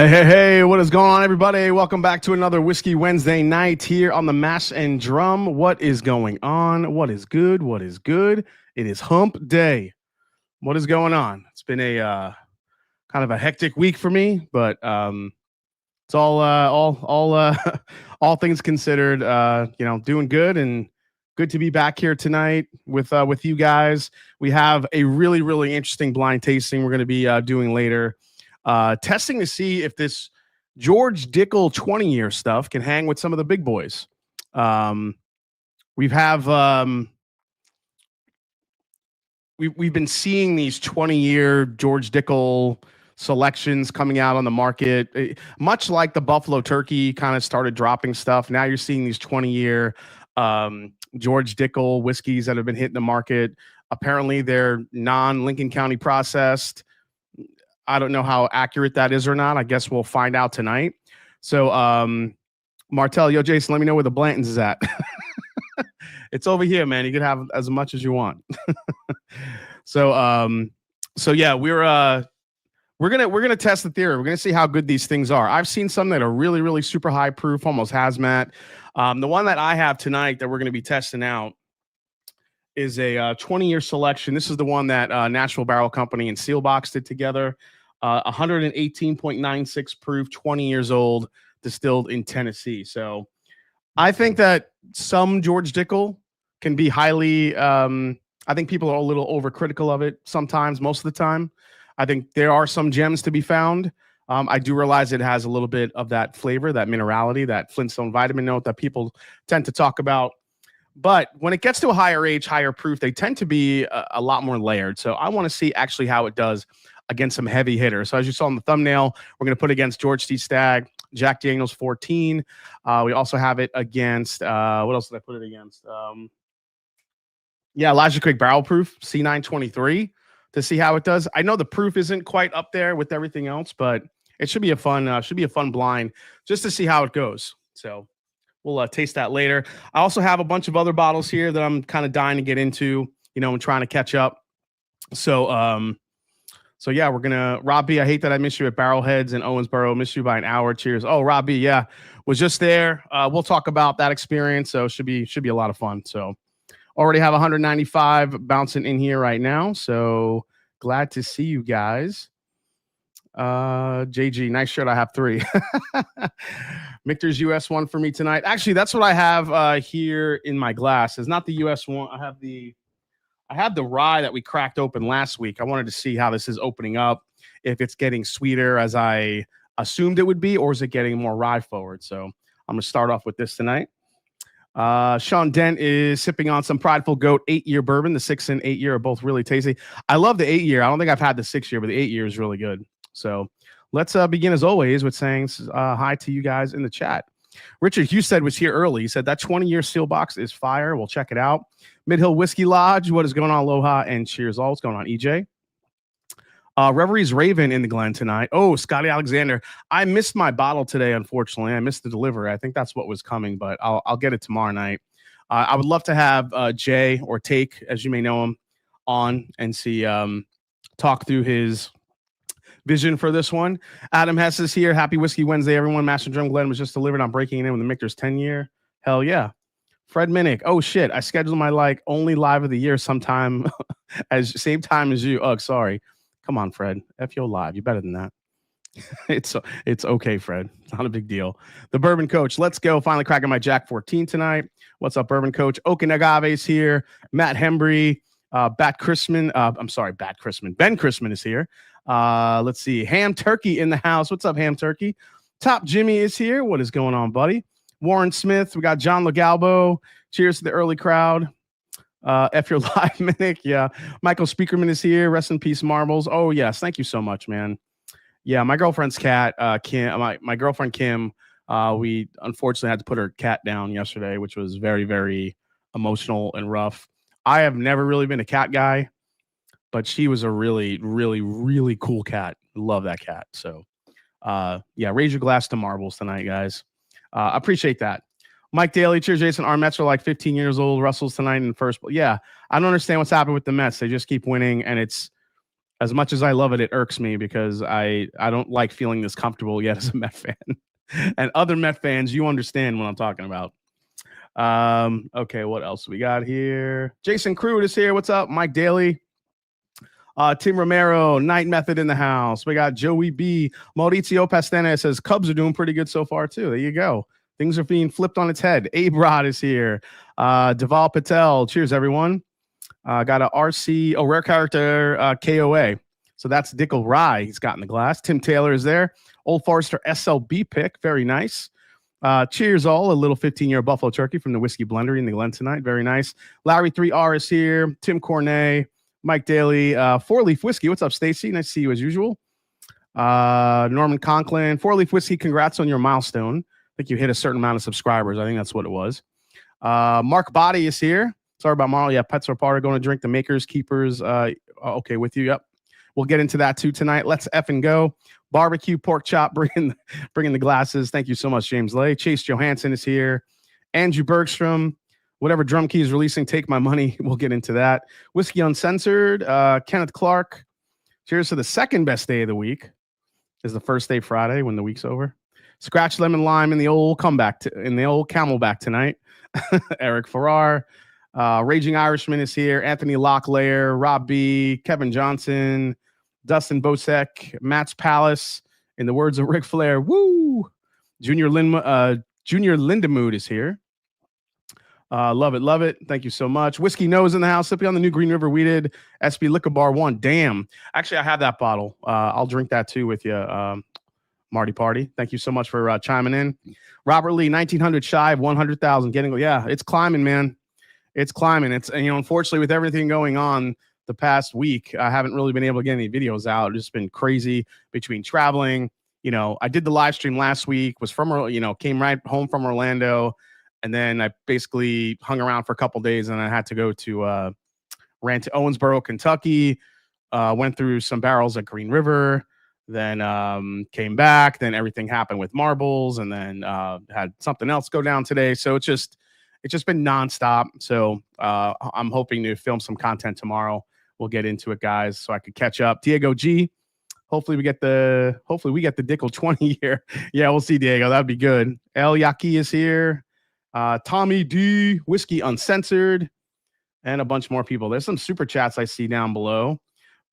Hey, what is going on, everybody? Welcome back to another Whiskey Wednesday night here on the Mash and Drum. What is going on? What is good? What is good? It is hump day. What is going on? It's been a kind of a hectic week for me, but it's all things considered, doing good and good to be back here tonight with you guys. We have a really, really interesting blind tasting we're going to be doing later. Testing to see if this George Dickel 20-year stuff can hang with some of the big boys. We've been seeing these 20-year George Dickel selections coming out on the market, much like the Buffalo Turkey kind of started dropping stuff. Now you're seeing these 20-year George Dickel whiskeys that have been hitting the market. Apparently, they're non-Lincoln County processed. I don't know how accurate that is or not. I guess we'll find out tonight. So, Martel, yo, Jason, let me know where the Blantons is at. It's over here, man. You can have as much as you want. So yeah, we're gonna test the theory. We're gonna see how good these things are. I've seen some that are really, really super high proof, almost hazmat. The one that I have tonight that we're gonna be testing out is a 20-year selection. This is the one that Nashville Barrel Company and Sealbox did together. 118.96 proof, 20 years old, distilled in Tennessee. So I think that some George Dickel can be highly, I think people are a little overcritical of it sometimes, most of the time. I think there are some gems to be found. I do realize it has a little bit of that flavor, that minerality, that Flintstone vitamin note that people tend to talk about. But when it gets to a higher age, higher proof, they tend to be a lot more layered. So I want to see actually how it does against some heavy hitters. So as you saw in the thumbnail, we're going to put against George T. Stagg, Jack Daniel's 14. We also have it against, what else did I put it against? Elijah Craig Barrel Proof, C923, to see how it does. I know the proof isn't quite up there with everything else, but it should be a fun blind just to see how it goes. So we'll taste that later. I also have a bunch of other bottles here that I'm kind of dying to get into, and trying to catch up. So yeah, we're gonna Rob B. I hate that I missed you at Barrelheads in Owensboro. Missed you by an hour. Cheers. Oh, Rob B. Yeah, was just there. We'll talk about that experience. So should be a lot of fun. So already have 195 bouncing in here right now. So glad to see you guys. JG, nice shirt. I have 3. Michter's US one for me tonight. Actually, that's what I have here in my glass. It's not the US one. I have the rye that we cracked open last week. I wanted to see how this is opening up, if it's getting sweeter as I assumed it would be, or is it getting more rye forward? So I'm going to start off with this tonight. Sean Dent is sipping on some Prideful Goat 8-year bourbon. The 6 and 8-year are both really tasty. I love the 8-year. I don't think I've had the 6-year, but the 8-year is really good. So let's begin as always with saying hi to you guys in the chat. Richard Husted was here early. He said that 20-year seal box is fire. We'll check it out. Mid-Hill Whiskey Lodge, what is going on? Aloha and cheers all. What's going on, EJ? Reveries Raven in the Glen tonight. Oh, Scotty Alexander. I missed my bottle today, unfortunately. I missed the delivery. I think that's what was coming, but I'll get it tomorrow night. I would love to have Jay, or Take, as you may know him, on and see talk through his vision for this one. Adam Hess is here. Happy Whiskey Wednesday, everyone. Master Drum Glen was just delivered. I'm breaking in with the Michter's 10-year. Hell yeah. Fred Minnick. Oh shit. I scheduled my only live of the year sometime same time as you. Oh, sorry. Come on, Fred. F your live. You're better than that. It's okay, Fred. It's not a big deal. The Bourbon Coach. Let's go. Finally cracking my Jack 14 tonight. What's up, Bourbon Coach? Oaken Agave's here. Matt Hembry. Ben Chrisman is here. Let's see. Ham Turkey in the house. What's up, Ham Turkey? Top Jimmy is here. What is going on, buddy? Warren Smith. We got John Legalbo. Cheers to the early crowd. F your live, Minnick. Yeah. Michael Speakerman is here. Rest in peace, Marbles. Oh, yes. Thank you so much, man. Yeah, my girlfriend's cat, Kim. My girlfriend, Kim, we unfortunately had to put her cat down yesterday, which was very, very emotional and rough. I have never really been a cat guy, but she was a really, really, really cool cat. Love that cat. So, yeah, raise your glass to Marbles tonight, guys. Appreciate that. Mike Daly, cheers, Jason. Our Mets are like 15 years old. Russell's tonight in first. Yeah, I don't understand what's happened with the Mets. They just keep winning, and it's As much as I love it, it irks me because I don't like feeling this comfortable yet as a Met fan. And other Met fans, you understand what I'm talking about. Okay, what else we got here? Jason Crude is here. What's up? Mike Daly. Tim Romero, Night Method in the house. We got Joey B. Maurizio Pastene says Cubs are doing pretty good so far, too. There you go. Things are being flipped on its head. Abe Rod is here. Deval Patel. Cheers, everyone. Got a RC, rare character KOA. So that's Dickel Rye he's got in the glass. Tim Taylor is there. Old Forester SLB pick. Very nice. Cheers all. A little 15-year Buffalo Turkey from the Whiskey Blendery in the Glen tonight. Very nice. Larry 3R is here. Tim Cornet. Mike Daly. 4-Leaf Whiskey. What's up, Stacy? Nice to see you as usual. Norman Conklin. 4-Leaf Whiskey. Congrats on your milestone. I think you hit a certain amount of subscribers. I think that's what it was. Mark Body is here. Sorry about Marl. Yeah, Pets are part of going to drink the Makers, Keepers. Okay, with you. Yep. We'll get into that too tonight. Let's effing go. Barbecue pork chop, bringing the glasses. Thank you so much, James Lay. Chase Johansson is here. Andrew Bergstrom. Whatever DrumKey is releasing, take my money. We'll get into that. Whiskey Uncensored. Kenneth Clark. Cheers to the second best day of the week. Is the first day Friday when the week's over. Scratch Lemon Lime in the old comeback in the old Camelback tonight. Eric Farrar. Raging Irishman is here. Anthony Locklear, Rob B, Kevin Johnson, Dustin Bosek, Matt's Palace. In the words of Ric Flair, woo! Junior Lindemood is here. Love it, love it. Thank you so much. Whiskey Nose in the house. Sipping on the new Green River Weeded SB Liquor Bar 1. Damn. Actually, I have that bottle. I'll drink that too with you, Marty Party. Thank you so much for chiming in. Robert Lee, 1900 shy of 100,000. Yeah, it's climbing, man. It's climbing. It's, and, unfortunately, with everything going on the past week, I haven't really been able to get any videos out. It's just been crazy between traveling. I did the live stream last week, was from, came right home from Orlando. And then I basically hung around for a couple days and I had to go to, ran to Owensboro, Kentucky, went through some barrels at Green River, then came back. Then everything happened with marbles and then had something else go down today. So it's just been nonstop. So I'm hoping to film some content tomorrow. We'll get into it, guys, so I could catch up. Diego G. Hopefully we get the Dickel 20 here. Yeah, we'll see, Diego. That'd be good. El Yaqui is here. Tommy D. Whiskey Uncensored. And a bunch more people. There's some super chats I see down below.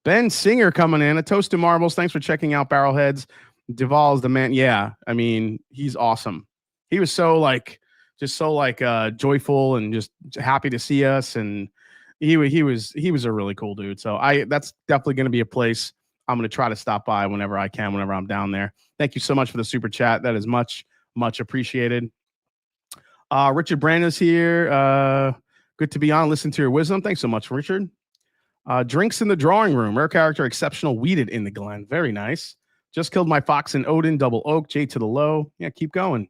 Ben Singer coming in. A toast to marbles. Thanks for checking out Barrelheads. Duval's the man. Yeah, I mean, he's awesome. He was so joyful and just happy to see us, and he was a really cool dude. So that's definitely going to be a place I'm going to try to stop by whenever I can, whenever I'm down there. Thank you so much for the super chat. That is much appreciated. Richard Brandon's here. Good to be on. Listen to your wisdom. Thanks so much, Richard. Drinks in the drawing room. Rare character, exceptional, weeded in the Glen. Very nice. Just killed my fox and Odin, double oak, J to the low. Yeah, keep going.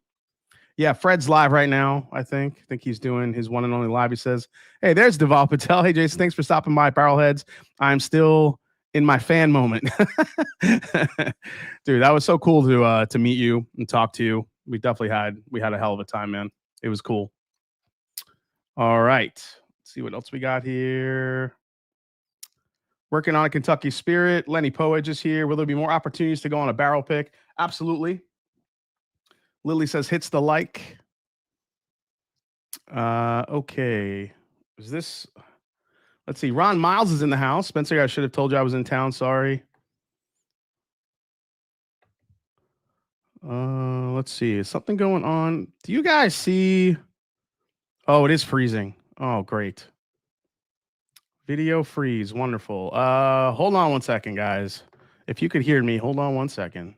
Yeah, Fred's live right now, I think. he's doing his one and only live. He says, hey, there's Deval Patel. Hey, Jason, thanks for stopping by, Barrelheads. I'm still in my fan moment. Dude, that was so cool to meet you and talk to you. We had a hell of a time, man. It was cool. All right. Let's see what else we got here. Working on a Kentucky Spirit. Lenny Poage is here. Will there be more opportunities to go on a barrel pick? Absolutely. Lily says hits the like. Okay. Is this? Let's see. Ron Miles is in the house. Spencer, I should have told you I was in town. Sorry. Let's see. Is something going on? Do you guys see? Oh, it is freezing. Oh, great. Video freeze. Wonderful. Hold on one second, guys. If you could hear me, hold on one second.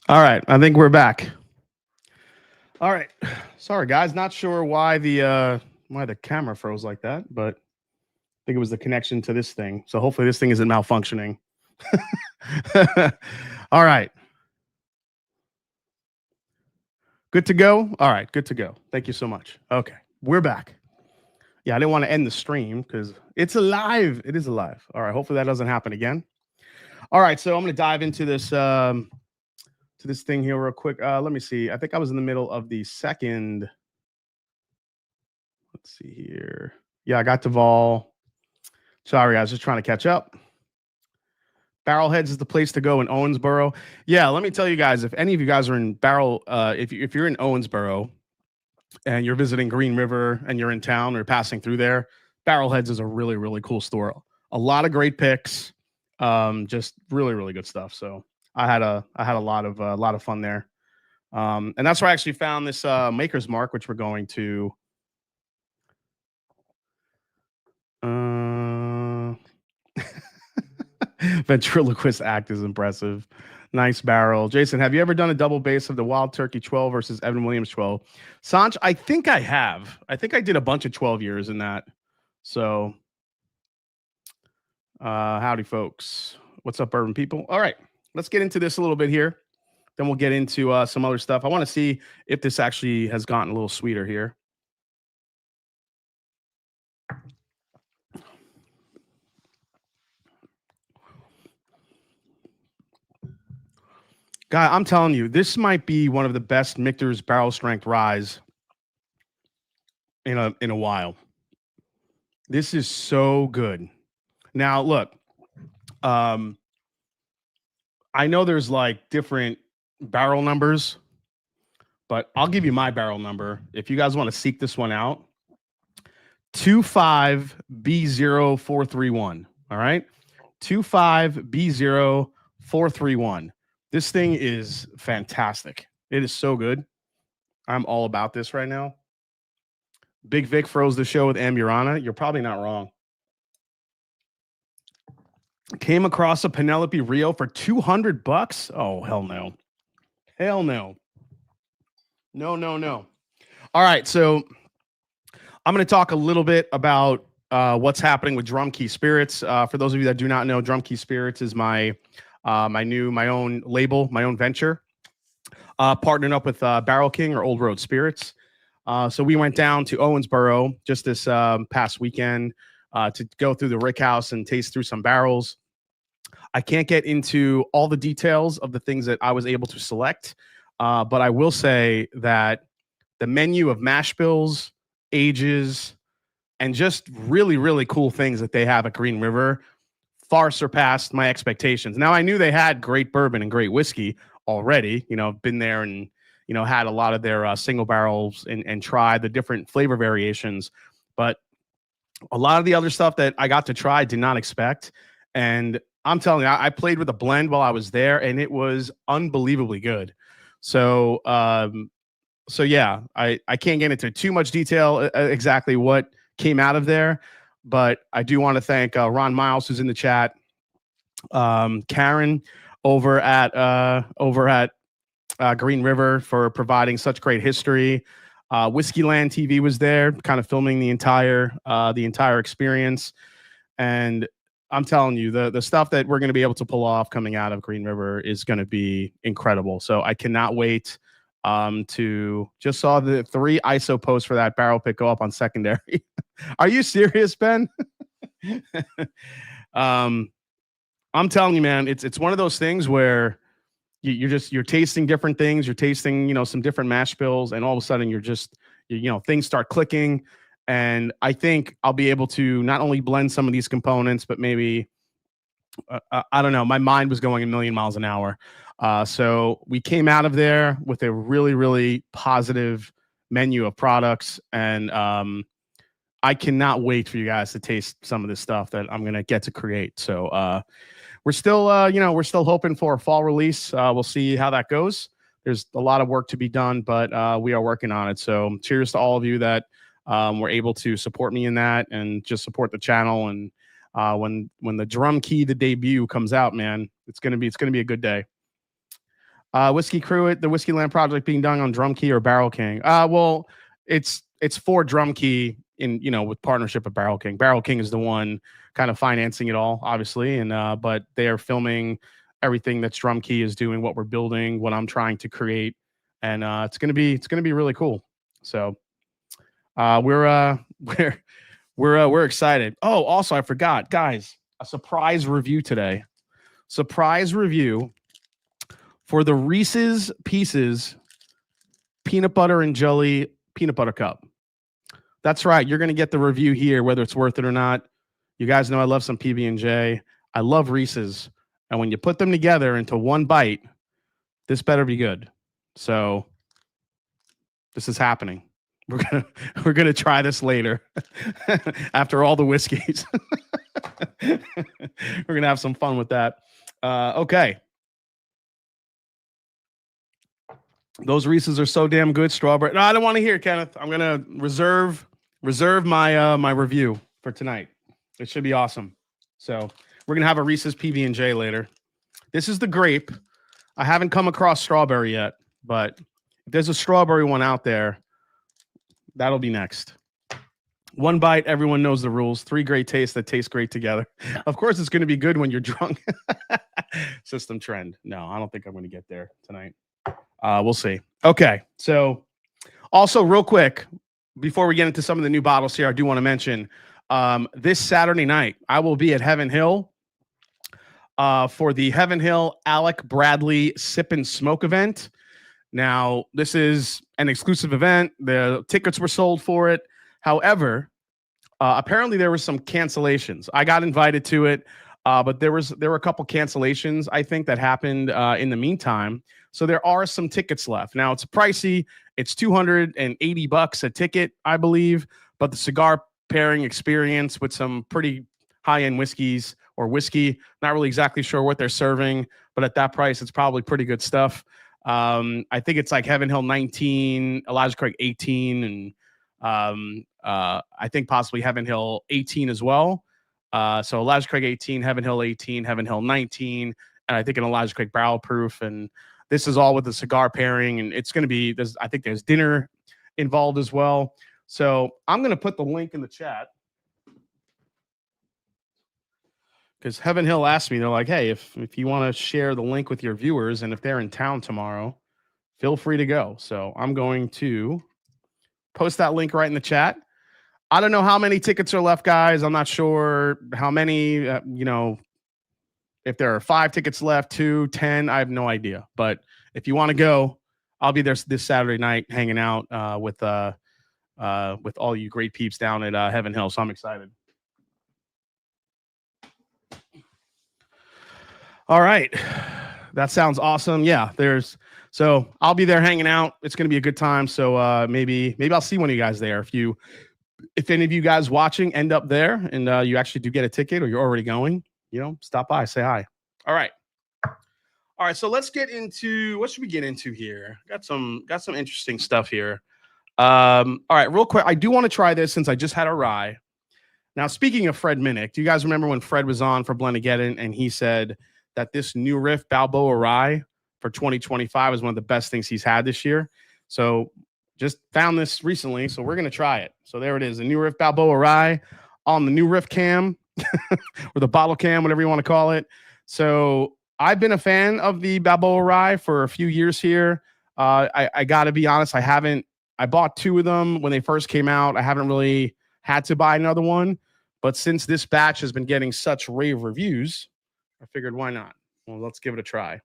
All right, I think we're back. All right, sorry guys, not sure why the camera froze like that, but I think it was the connection to this thing. So hopefully this thing isn't malfunctioning. All right, good to go. All right, good to go. Thank you so much. Okay, we're back. Yeah, I didn't want to end the stream because it's alive. It is alive. All right, hopefully that doesn't happen again. All right, so I'm going to dive into this to this thing here real quick. Let me see. I think I was in the middle of the second. Let's see here. Yeah, I got Duval. Sorry, I was just trying to catch up. Barrelheads is the place to go in Owensboro. Yeah, let me tell you guys, if any of you guys are in if you're in Owensboro and you're visiting Green River and you're in town or passing through there, Barrelheads is a really, really cool store. A lot of great picks, just really, really good stuff. So I had a lot of fun there, and that's where I actually found this Maker's Mark, which we're going to. Ventriloquist act is impressive. Nice barrel. Jason, have you ever done a double bass of the Wild Turkey 12 versus Evan Williams 12? Sanch, I think I have. I think I did a bunch of 12 years in that. So, howdy, folks. What's up, Bourbon people? All right, let's get into this a little bit here. Then we'll get into some other stuff. I want to see if this actually has gotten a little sweeter here. Guy, I'm telling you, this might be one of the best Michter's barrel strength ryes in a while. This is so good. Now, look, I know there's like different barrel numbers, but I'll give you my barrel number if you guys want to seek this one out. 25B0431. All right, 25B0431. This thing is fantastic. It is so good. I'm all about this right now. Big Vic froze the show with Amurana. You're probably not wrong. Came across a Penelope Rio for $200. Oh, hell no. Hell no. No, no, no. All right, so I'm going to talk a little bit about what's happening with DrumKey Spirits. For those of you that do not know, DrumKey Spirits is my own label, my own venture, partnering up with Barrel King or Old Road Spirits. So we went down to Owensboro just this past weekend to go through the Rick House and taste through some barrels. I can't get into all the details of the things that I was able to select, but I will say that the menu of mash bills, ages, and just really, really cool things that they have at Green River far surpassed my expectations. Now, I knew they had great bourbon and great whiskey already. You know, been there and, you know, had a lot of their single barrels and tried the different flavor variations. But a lot of the other stuff that I got to try, I did not expect. And I'm telling you, I played with a blend while I was there, and it was unbelievably good. So, yeah, I can't get into too much detail exactly what came out of there, but I do want to thank Ron Miles, who's in the chat, Karen over at Green River for providing such great history. Whiskeyland TV was there, kind of filming the entire experience, and I'm telling you, the stuff that we're going to be able to pull off coming out of Green River is going to be incredible. So I cannot wait to just saw the 3 ISO posts for that barrel pick go up on secondary. Are you serious, Ben? I'm telling you, man, it's one of those things where you're tasting different things. You're tasting, you know, some different mash bills, and all of a sudden things start clicking. And I think I'll be able to not only blend some of these components, but maybe, I don't know, my mind was going a million miles an hour. So we came out of there with a really, really positive menu of products. And I cannot wait for you guys to taste some of this stuff that I'm going to get to create. So we're still hoping for a fall release. We'll see how that goes. There's a lot of work to be done, but we are working on it. So cheers to all of you that were able to support me in that and just support the channel. And when the DrumKey, the debut, comes out, man, it's gonna be a good day. Whiskey Cruet, the Whiskey Land project being done on DrumKey or Barrel King. Well, it's for DrumKey in with partnership with Barrel King. Barrel King is the one kind of financing it all, obviously, and but they are filming everything that's DrumKey is doing, what we're building, what I'm trying to create, and it's gonna be really cool. So we're excited. Oh, also I forgot, guys, a surprise review today. Surprise review for the Reese's Pieces peanut butter and jelly peanut butter cup. That's right. You're going to get the review here, whether it's worth it or not. You guys know I love some PB&J. I love Reese's. And when you put them together into one bite, this better be good. So this is happening. We're gonna try this later after all the whiskeys. We're gonna have some fun with that. Okay. Those Reese's are so damn good. Strawberry. No, I don't want to hear, Kenneth. I'm gonna reserve my my review for tonight. It should be awesome. So we're gonna have a Reese's PB&J later. This is the grape. I haven't come across strawberry yet, but if there's a strawberry one out there, that'll be next. One bite, everyone knows the rules. 3 great tastes that taste great together. Of course, it's going to be good when you're drunk. System trend. No, I don't think I'm going to get there tonight. We'll see. Okay, so also real quick, before we get into some of the new bottles here, I do want to mention this Saturday night, I will be at Heaven Hill for the Heaven Hill Alec Bradley Sip and Smoke event. Now, this is an exclusive event. The tickets were sold for it. However, apparently there were some cancellations. I got invited to it, but there were a couple cancellations, I think, that happened in the meantime. So there are some tickets left. Now, it's pricey. It's $280 a ticket, I believe. But the cigar pairing experience with some pretty high-end whiskeys or whiskey, not really exactly sure what they're serving, but at that price, it's probably pretty good stuff. I think it's like Heaven Hill 19, Elijah Craig 18, and I think possibly Heaven Hill 18 as well. So Elijah Craig 18, Heaven Hill 18, Heaven Hill 19, and I think an Elijah Craig barrel proof. And this is all with the cigar pairing, and it's going to be, I think there's dinner involved as well. So I'm going to put the link in the chat because Heaven Hill asked me, they're like, hey, if you want to share the link with your viewers and if they're in town tomorrow, feel free to go. So I'm going to post that link right in the chat. I don't know how many tickets are left, guys. I'm not sure how many, if there are 5 tickets left, 2, 10, I have no idea. But if you want to go, I'll be there this Saturday night hanging out with all you great peeps down at Heaven Hill. So I'm excited. All right. That sounds awesome. Yeah, so I'll be there hanging out. It's going to be a good time. So maybe I'll see one of you guys there. If any of you guys watching end up there and you actually do get a ticket or you're already going, stop by, say hi. All right. So let's get into, what should we get into here? Got some interesting stuff here. All right, real quick. I do want to try this since I just had a rye. Now, speaking of Fred Minnick, do you guys remember when Fred was on for Blendageddon and he said that this new Riff Balboa Rye for 2025 is one of the best things he's had this year? So just found this recently, so we're going to try it. So there it is, a new Riff Balboa Rye on the new Riff cam or the bottle cam, whatever you want to call it. So I've been a fan of the Balboa Rye for a few years here. I got to be honest, I bought 2 of them when they first came out. I haven't really had to buy another one. But since this batch has been getting such rave reviews, I figured, why not? Well, let's give it a try.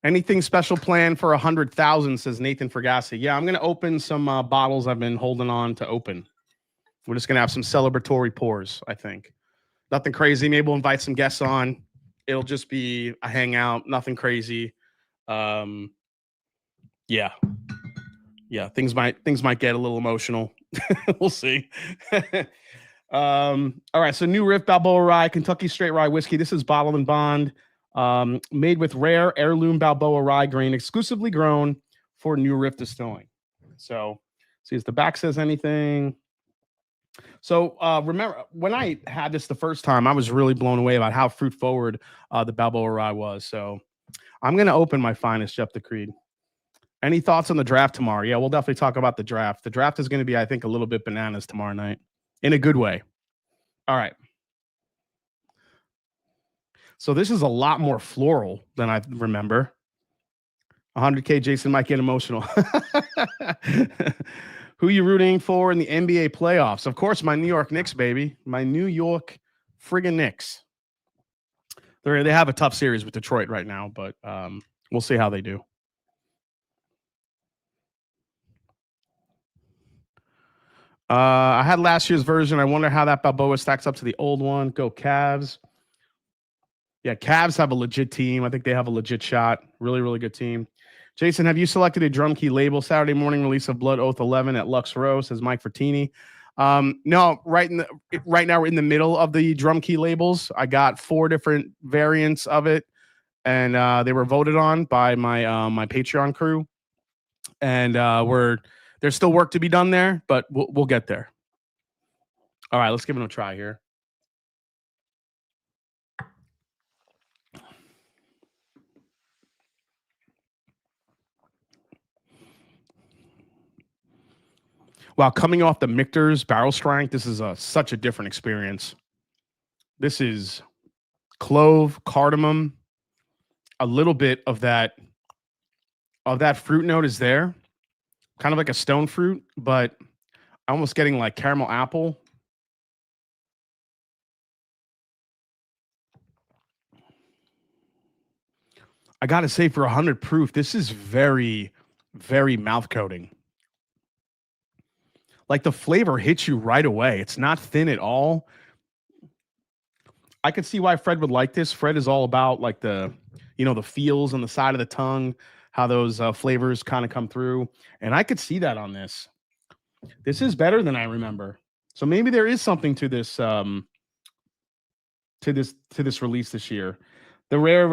Anything special planned for 100,000, says Nathan Fergassi. Yeah, I'm going to open some bottles I've been holding on to open. We're just going to have some celebratory pours, I think. Nothing crazy. Maybe we'll invite some guests on. It'll just be a hangout. Nothing crazy. Yeah. Things might get a little emotional. We'll see. All right. So new Riff Balboa Rye, Kentucky Straight Rye Whiskey. This is bottled and bond. Made with rare heirloom Balboa rye grain, exclusively grown for New Riff Distilling. So, see if the back says anything. So remember when I had this the first time, I was really blown away about how fruit forward the Balboa rye was. So I'm gonna open my finest Jeff the Creed. Any thoughts on the draft tomorrow? Yeah, we'll definitely talk about the draft. The draft is going to be, I think, a little bit bananas tomorrow night in a good way. All right. So this is a lot more floral than I remember. 100K Jason might get emotional. Who you rooting for in the NBA playoffs? Of course, my New York Knicks, baby. My New York friggin' Knicks. They have a tough series with Detroit right now, but we'll see how they do. I had last year's version. I wonder how that Balboa stacks up to the old one. Go Cavs. Yeah, Cavs have a legit team. I think they have a legit shot. Really, really good team. Jason, have you selected a DrumKey label? Saturday morning release of Blood Oath 11 at Lux Row, says Mike Fertini. No, right now we're in the middle of the DrumKey labels. I got 4 different variants of it, and they were voted on by my my Patreon crew. And there's still work to be done there, but we'll get there. All right, let's give it a try here. Wow, coming off the Michter's barrel strength, this is such a different experience. This is clove, cardamom, a little bit of that fruit note is there, kind of like a stone fruit, but almost getting like caramel apple. I gotta say, for 100 proof, this is very, very mouth coating. Like the flavor hits you right away. It's not thin at all. I could see why Fred would like this. Fred is all about like the feels on the side of the tongue, how those flavors kind of come through, and I could see that on this. This is better than I remember. So maybe there is something to this release this year. The rare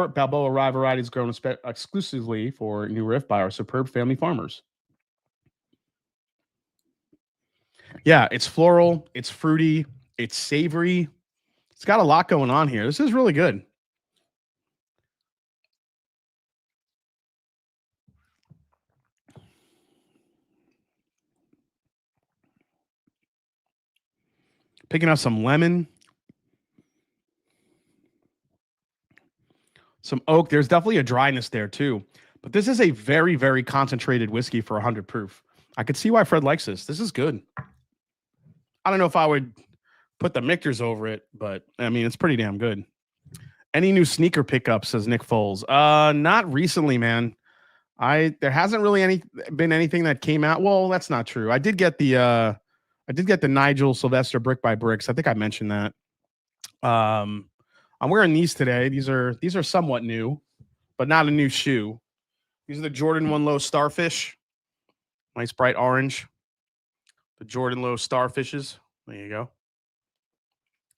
Balboa rye variety is grown exclusively for New Riff by our superb family farmers. Yeah, it's floral, it's fruity, it's savory. It's got a lot going on here. This is really good. Picking up some lemon, some oak. There's definitely a dryness there too. But this is a very, very concentrated whiskey for 100 proof. I could see why Fred likes this. This is good. I don't know if I would put the Michter's over it, but I mean, it's pretty damn good. Any new sneaker pickups, says Nick Foles? Not recently, man. There hasn't really been anything that came out. Well, that's not true. I did get the Nigel Sylvester Brick by Bricks. I think I mentioned that. I'm wearing these today. These are somewhat new, but not a new shoe. These are the Jordan 1 Low Starfish. Nice bright orange. The Jordan Low Starfishes. There you go.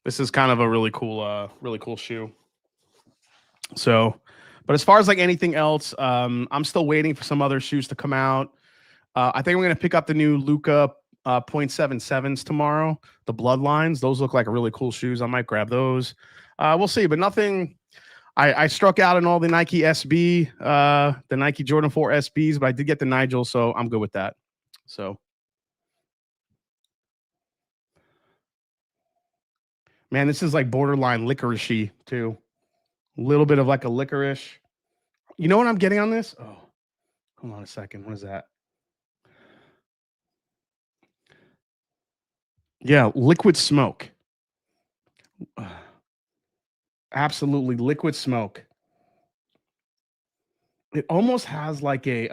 This is kind of a really cool shoe. So, but as far as like anything else, I'm still waiting for some other shoes to come out. I think we're gonna pick up the new Luca 0.77s tomorrow. The Bloodlines. Those look like really cool shoes. I might grab those. We'll see, but nothing. I struck out on all the Nike SB, the Nike Jordan 4 SBs, but I did get the Nigel, so I'm good with that. So, man, this is like borderline licoricey too. A little bit of like a licorice. You know what I'm getting on this? Oh, hold on a second. What is that? Yeah, liquid smoke. Absolutely liquid smoke. It almost has like a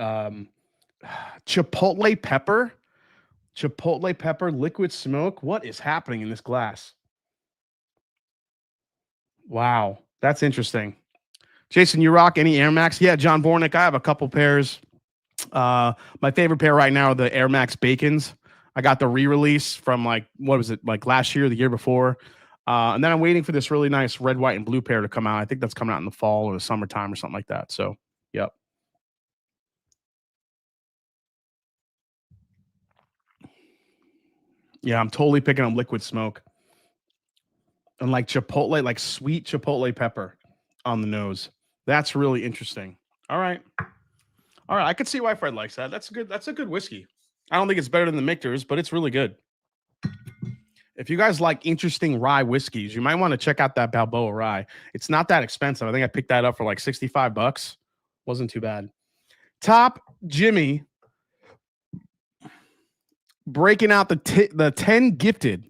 chipotle pepper. Chipotle pepper, liquid smoke. What is happening in this glass? Wow, that's interesting. Jason, you rock any Air Max? Yeah, John Bornick. I have a couple pairs. My favorite pair right now are the Air Max Bacons. I got the re-release from like last year, the year before. And then I'm waiting for this really nice red, white, and blue pair to come out. I think that's coming out in the fall or the summertime or something like that. So, yep. Yeah, I'm totally picking up liquid smoke. And like chipotle, like sweet chipotle pepper on the nose. That's really interesting. All right. All right. I could see why Fred likes that. That's a good whiskey. I don't think it's better than the Michter's, but it's really good. If you guys like interesting rye whiskeys, you might want to check out that Balboa rye. It's not that expensive. I think I picked that up for like $65. Wasn't too bad. Top Jimmy breaking out the 10 gifted.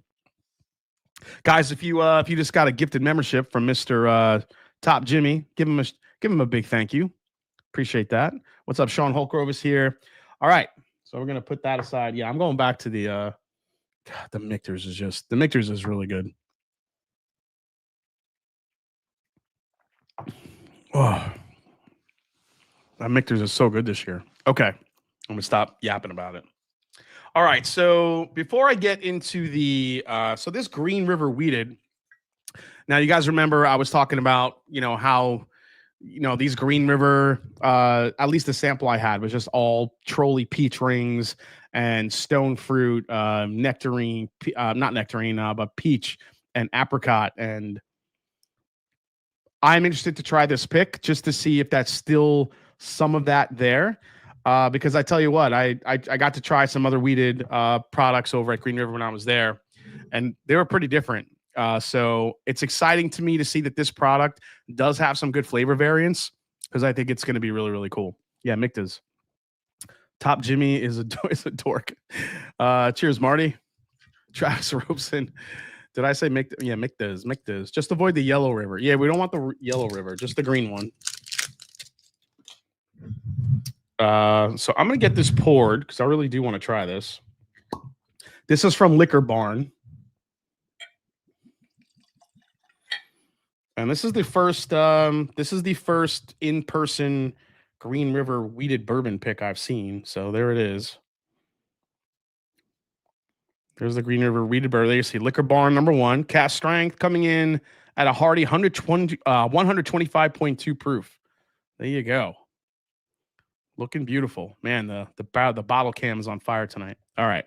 Guys, if you just got a gifted membership from Mr. Top Jimmy, give him a big thank you. Appreciate that. What's up? Sean Holgrove is here. All right. So we're gonna put that aside. Yeah, I'm going back to the Michter's is really good. Oh, that Michter's is so good this year. Okay. I'm gonna stop yapping about it. All right. So before I get into the so this Green River Wheated. Now you guys remember I was talking about, how these Green River, at least the sample I had was just all Trolley peach rings and stone fruit, nectarine, not nectarine, but peach and apricot. And I'm interested to try this pick just to see if that's still some of that there. Because I tell you what, I got to try some other weeded products over at Green River when I was there, and they were pretty different. So it's exciting to me to see that this product does have some good flavor variants, because I think it's going to be really, really cool. Yeah, Michter's. Top Jimmy is a dork. Cheers, Marty. Travis Robeson. Did I say Michter's? Yeah, Michter's. Just avoid the yellow river. Yeah, we don't want the yellow river, just the green one. So I'm going to get this poured because I really do want to try this. This is from Liquor Barn. And this is the first in-person Green River weeded bourbon pick I've seen. So there it is. There's the Green River weeded bourbon. There you see Liquor Barn #1. Cask strength coming in at a hearty 125.2 proof. There you go. Looking beautiful. Man, the bottle cam is on fire tonight. All right.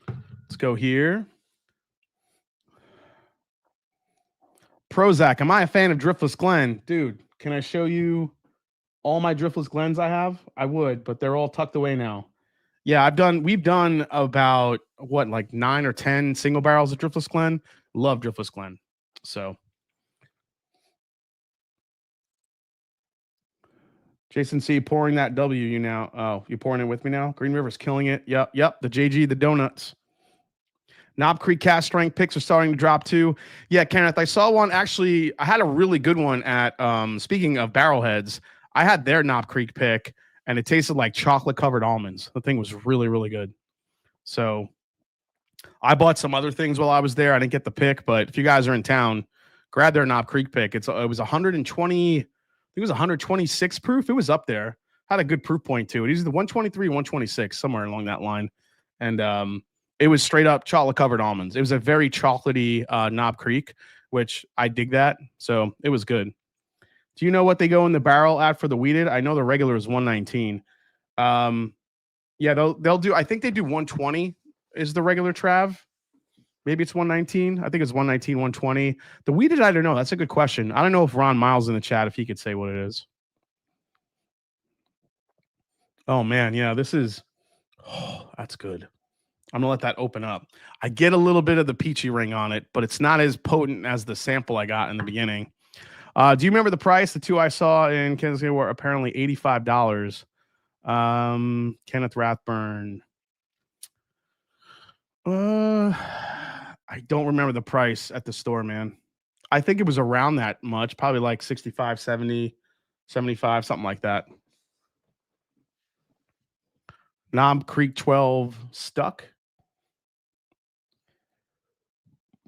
Let's go here. Prozac. Am I a fan of Driftless Glen? Dude, can I show you all my Driftless Glens I have? I would, but they're all tucked away now. Yeah, we've done about like 9 or 10 single barrels of Driftless Glen. Love Driftless Glen. So Jason C, pouring that W you now. Oh, you pouring it with me now? Green River's killing it. Yep. The JG, the donuts. Knob Creek Cask strength picks are starting to drop too. Yeah, Kenneth, I saw one. Actually, I had a really good one at, speaking of Barrelheads, I had their Knob Creek pick, and it tasted like chocolate-covered almonds. The thing was really, really good. So I bought some other things while I was there. I didn't get the pick, but if you guys are in town, grab their Knob Creek pick. It was 120, I think it was 126 proof. It was up there. Had a good proof point to it. It was the 123, 126, somewhere along that line. And it was straight up chocolate covered almonds. It was a very chocolatey Knob Creek, which I dig that. So it was good. Do you know what they go in the barrel at for the weeded? I know the regular is 119. Yeah, they'll do. I think they do 120 is the regular Trav. Maybe it's 119. I think it's 119, 120. The weeded, I don't know. That's a good question. I don't know if Ron Miles in the chat, if he could say what it is. Oh man, yeah, this is. Oh, that's good. I'm gonna let that open up. I get a little bit of the peachy ring on it, but it's not as potent as the sample I got in the beginning. Do you remember the price? The two I saw in Kansas City were apparently $85. Kenneth Rathburn. I don't remember the price at the store, man. I think it was around that much, probably like 65, 70, 75, something like that. Knob Creek 12 stuck.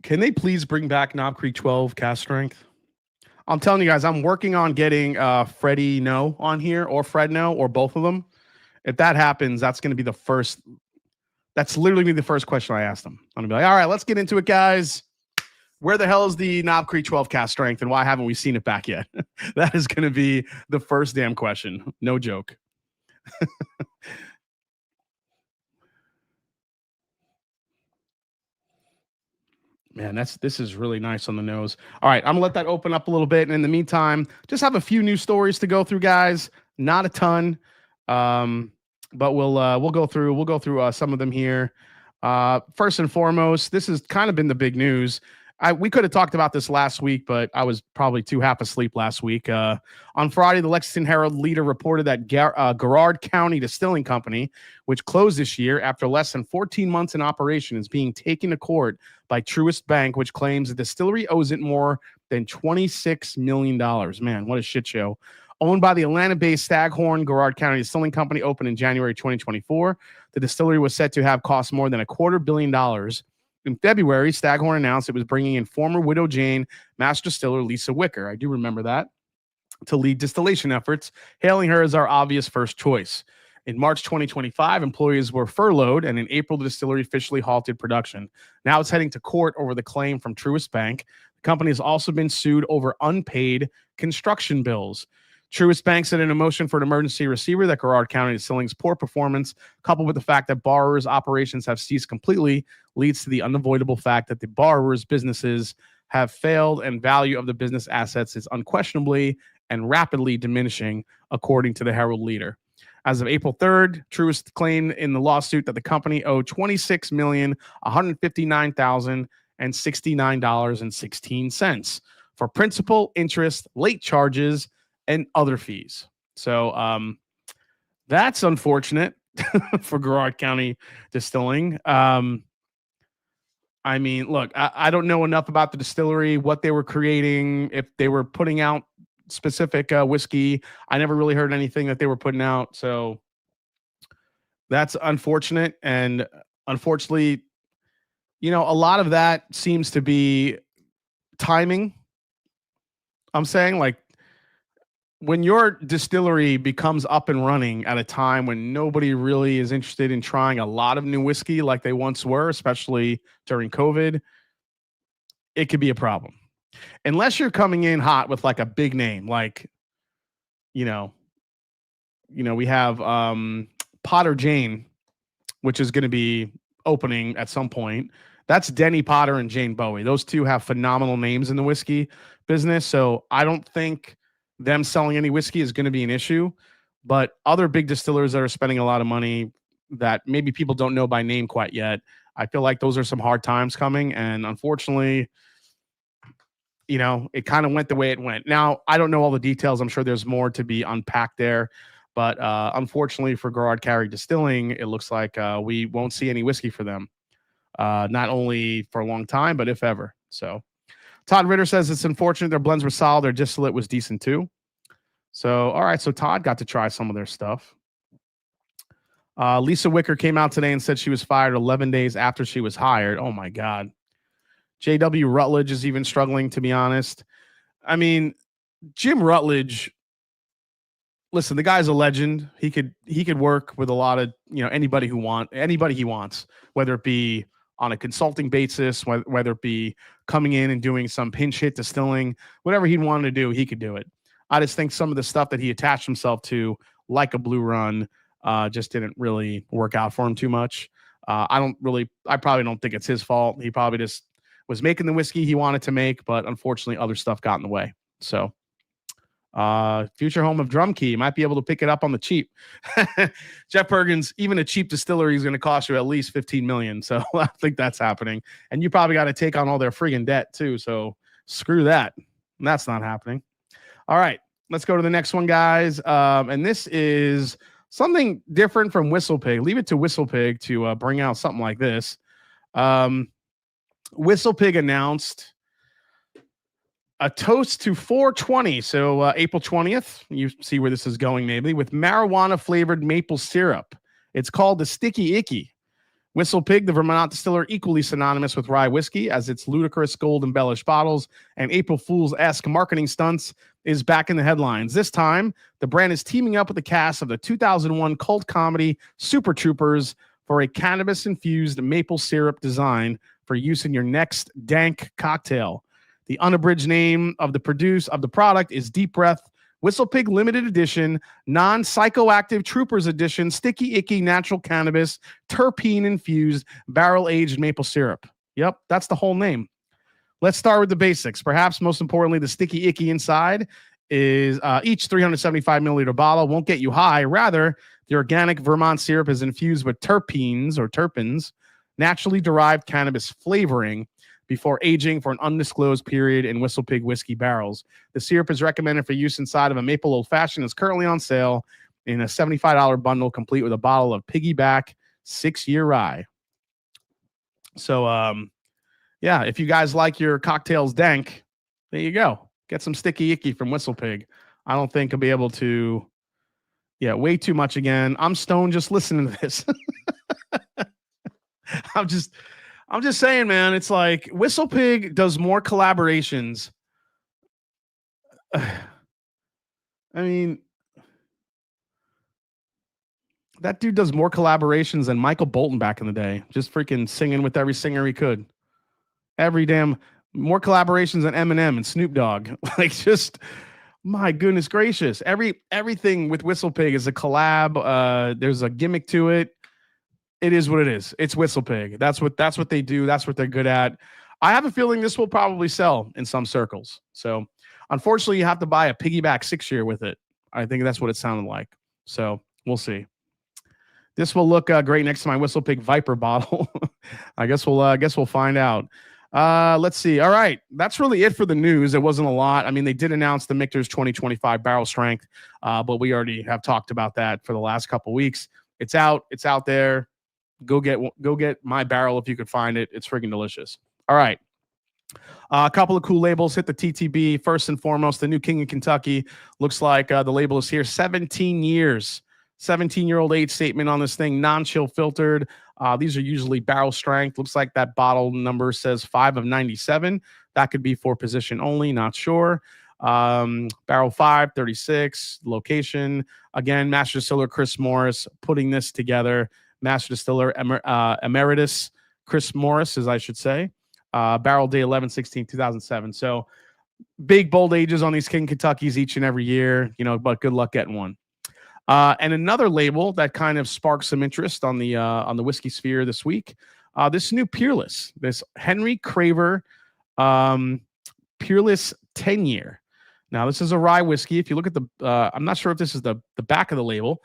Can they please bring back Knob Creek 12 cask strength? I'm telling you guys, I'm working on getting Freddie No on here, or Fred No, or both of them. If that happens, that's going to be the first. That's literally be the first question I ask them. I'm going to be like, all right, let's get into it, guys. Where the hell is the Knob Creek 12 cask strength, and why haven't we seen it back yet? That is going to be the first damn question. No joke. Man, this is really nice on the nose. All right, I'm gonna let that open up a little bit, and in the meantime, just have a few news stories to go through, guys. Not a ton, but we'll go through some of them here. First and foremost, this has kind of been the big news. We could have talked about this last week, but I was probably too half asleep last week. On Friday, the Lexington Herald-Leader reported that Garrard County Distilling Company, which closed this year after less than 14 months in operation, is being taken to court by Truist Bank, which claims the distillery owes it more than $26 million. Man, what a shit show. Owned by the Atlanta-based Staghorn Garrard County Distilling Company, opened in January 2024. The distillery was said to have cost more than $250 million. In February, Staghorn announced it was bringing in former Widow Jane master distiller Lisa Wicker, I do remember that, to lead distillation efforts, hailing her as our obvious first choice. In March 2025, employees were furloughed, and in April, the distillery officially halted production. Now it's heading to court over the claim from Truist Bank. The company has also been sued over unpaid construction bills. Truist Bank said in a motion for an emergency receiver that Garrard County Distilling's poor performance, coupled with the fact that borrowers' operations have ceased completely, leads to the unavoidable fact that the borrowers' businesses have failed and value of the business assets is unquestionably and rapidly diminishing, according to the Herald-Leader. As of April 3rd, Truist claimed in the lawsuit that the company owed $26,159,069.16 for principal, interest, late charges, and other fees. So that's unfortunate for Garrard County Distilling. I mean, look, I don't know enough about the distillery, what they were creating, if they were putting out specific whiskey. I never really heard anything that they were putting out. So that's unfortunate. And unfortunately, a lot of that seems to be timing. I'm saying, like, when your distillery becomes up and running at a time when nobody really is interested in trying a lot of new whiskey like they once were, especially during COVID, it could be a problem. Unless you're coming in hot with like a big name, like, we have Potter Jane, which is going to be opening at some point. That's Denny Potter and Jane Bowie. Those two have phenomenal names in the whiskey business. So I don't think them selling any whiskey is going to be an issue, but other big distillers that are spending a lot of money that maybe people don't know by name quite yet, I feel like those are some hard times coming. And unfortunately, it kind of went the way it went. Now, I don't know all the details. I'm sure there's more to be unpacked there, but unfortunately for Garrard County Distilling, it looks like we won't see any whiskey for them, not only for a long time, but if ever. So Todd Ritter says it's unfortunate their blends were solid. Their distillate was decent too. So, all right. So Todd got to try some of their stuff. Lisa Wicker came out today and said she was fired 11 days after she was hired. Oh my God. J.W. Rutledge is even struggling, to be honest. I mean, Jim Rutledge, listen, the guy's a legend. He could work with a lot of, anybody he wants, whether it be on a consulting basis, whether it be coming in and doing some pinch hit distilling, whatever he wanted to do, he could do it. I just think some of the stuff that he attached himself to, like a Blue Run, just didn't really work out for him too much. I probably don't think it's his fault. He probably just was making the whiskey he wanted to make, but unfortunately other stuff got in the way. So future home of DrumKey, might be able to pick it up on the cheap. Jeff Perkins, even a cheap distillery is going to cost you at least $15 million. So I think that's happening. And you probably got to take on all their friggin' debt too. So screw that. That's not happening. All right, let's go to the next one, guys. And this is something different from WhistlePig. Leave it to WhistlePig to bring out something like this. WhistlePig announced a toast to 420. So April 20th, you see where this is going maybe, with marijuana flavored maple syrup. It's called the Sticky Icky. WhistlePig, the Vermont distiller, equally synonymous with rye whiskey, as its ludicrous gold embellished bottles and April Fool's-esque marketing stunts, is back in the headlines. This time, the brand is teaming up with the cast of the 2001 cult comedy Super Troopers for a cannabis-infused maple syrup design for use in your next dank cocktail. The unabridged name of the product is Deep Breath WhistlePig Limited Edition Non-Psychoactive Troopers Edition Sticky Icky Natural Cannabis Terpene Infused Barrel Aged Maple Syrup. Yep, that's the whole name. let's start with the basics. Perhaps most importantly, the sticky icky inside is each 375 milliliter bottle won't get you high. Rather, the organic Vermont syrup is infused with terpenes, naturally derived cannabis flavoring before aging for an undisclosed period in Whistle Pig whiskey barrels. The syrup is recommended for use inside of a maple old fashioned. It's currently on sale in a $75 bundle, complete with a bottle of Piggyback 6-year rye. So, yeah, if you guys like your cocktails dank, there you go. Get some sticky icky from Whistle Pig. I don't think I'll be able to. Yeah, way too much again. I'm stoned just listening to this. I'm just saying, man. It's like Whistle Pig does more collaborations. I mean, that dude does more collaborations than Michael Bolton back in the day. Just freaking singing with every singer he could. Every damn more collaborations than Eminem and Snoop Dogg. Like, just my goodness gracious. Everything with Whistle Pig is a collab. There's a gimmick to it. It is what it is. It's Whistle Pig. That's what they do. That's what they're good at. I have a feeling this will probably sell in some circles. So unfortunately, you have to buy a Piggyback 6-year with it. I think that's what it sounded like. So we'll see. This will look great next to my Whistle Pig Viper bottle. I guess we'll find out. Let's see. All right. That's really it for the news. It wasn't a lot. I mean, they did announce the Michter's 2025 barrel strength, but we already have talked about that for the last couple weeks. It's out. It's out there. Go get my barrel if you could find it. It's freaking delicious. All right. A couple of cool labels. Hit the TTB. First and foremost, the new King of Kentucky. Looks like the label is here. 17 years. 17-year-old age statement on this thing. Non-chill filtered. These are usually barrel strength. Looks like that bottle number says 5 of 97. That could be for position only. Not sure. Barrel 5, 36. Location. Again, Master Distiller Chris Morris putting this together. Master Distiller Emeritus Chris Morris, as I should say. Barrel day 11/16/2007. So big bold ages on these King Kentuckys each and every year, but good luck getting one. And another label that kind of sparked some interest on the whiskey sphere this week. This new Peerless, this Henry Craver Peerless 10-year. Now, this is a rye whiskey. If you look at I'm not sure if this is the back of the label.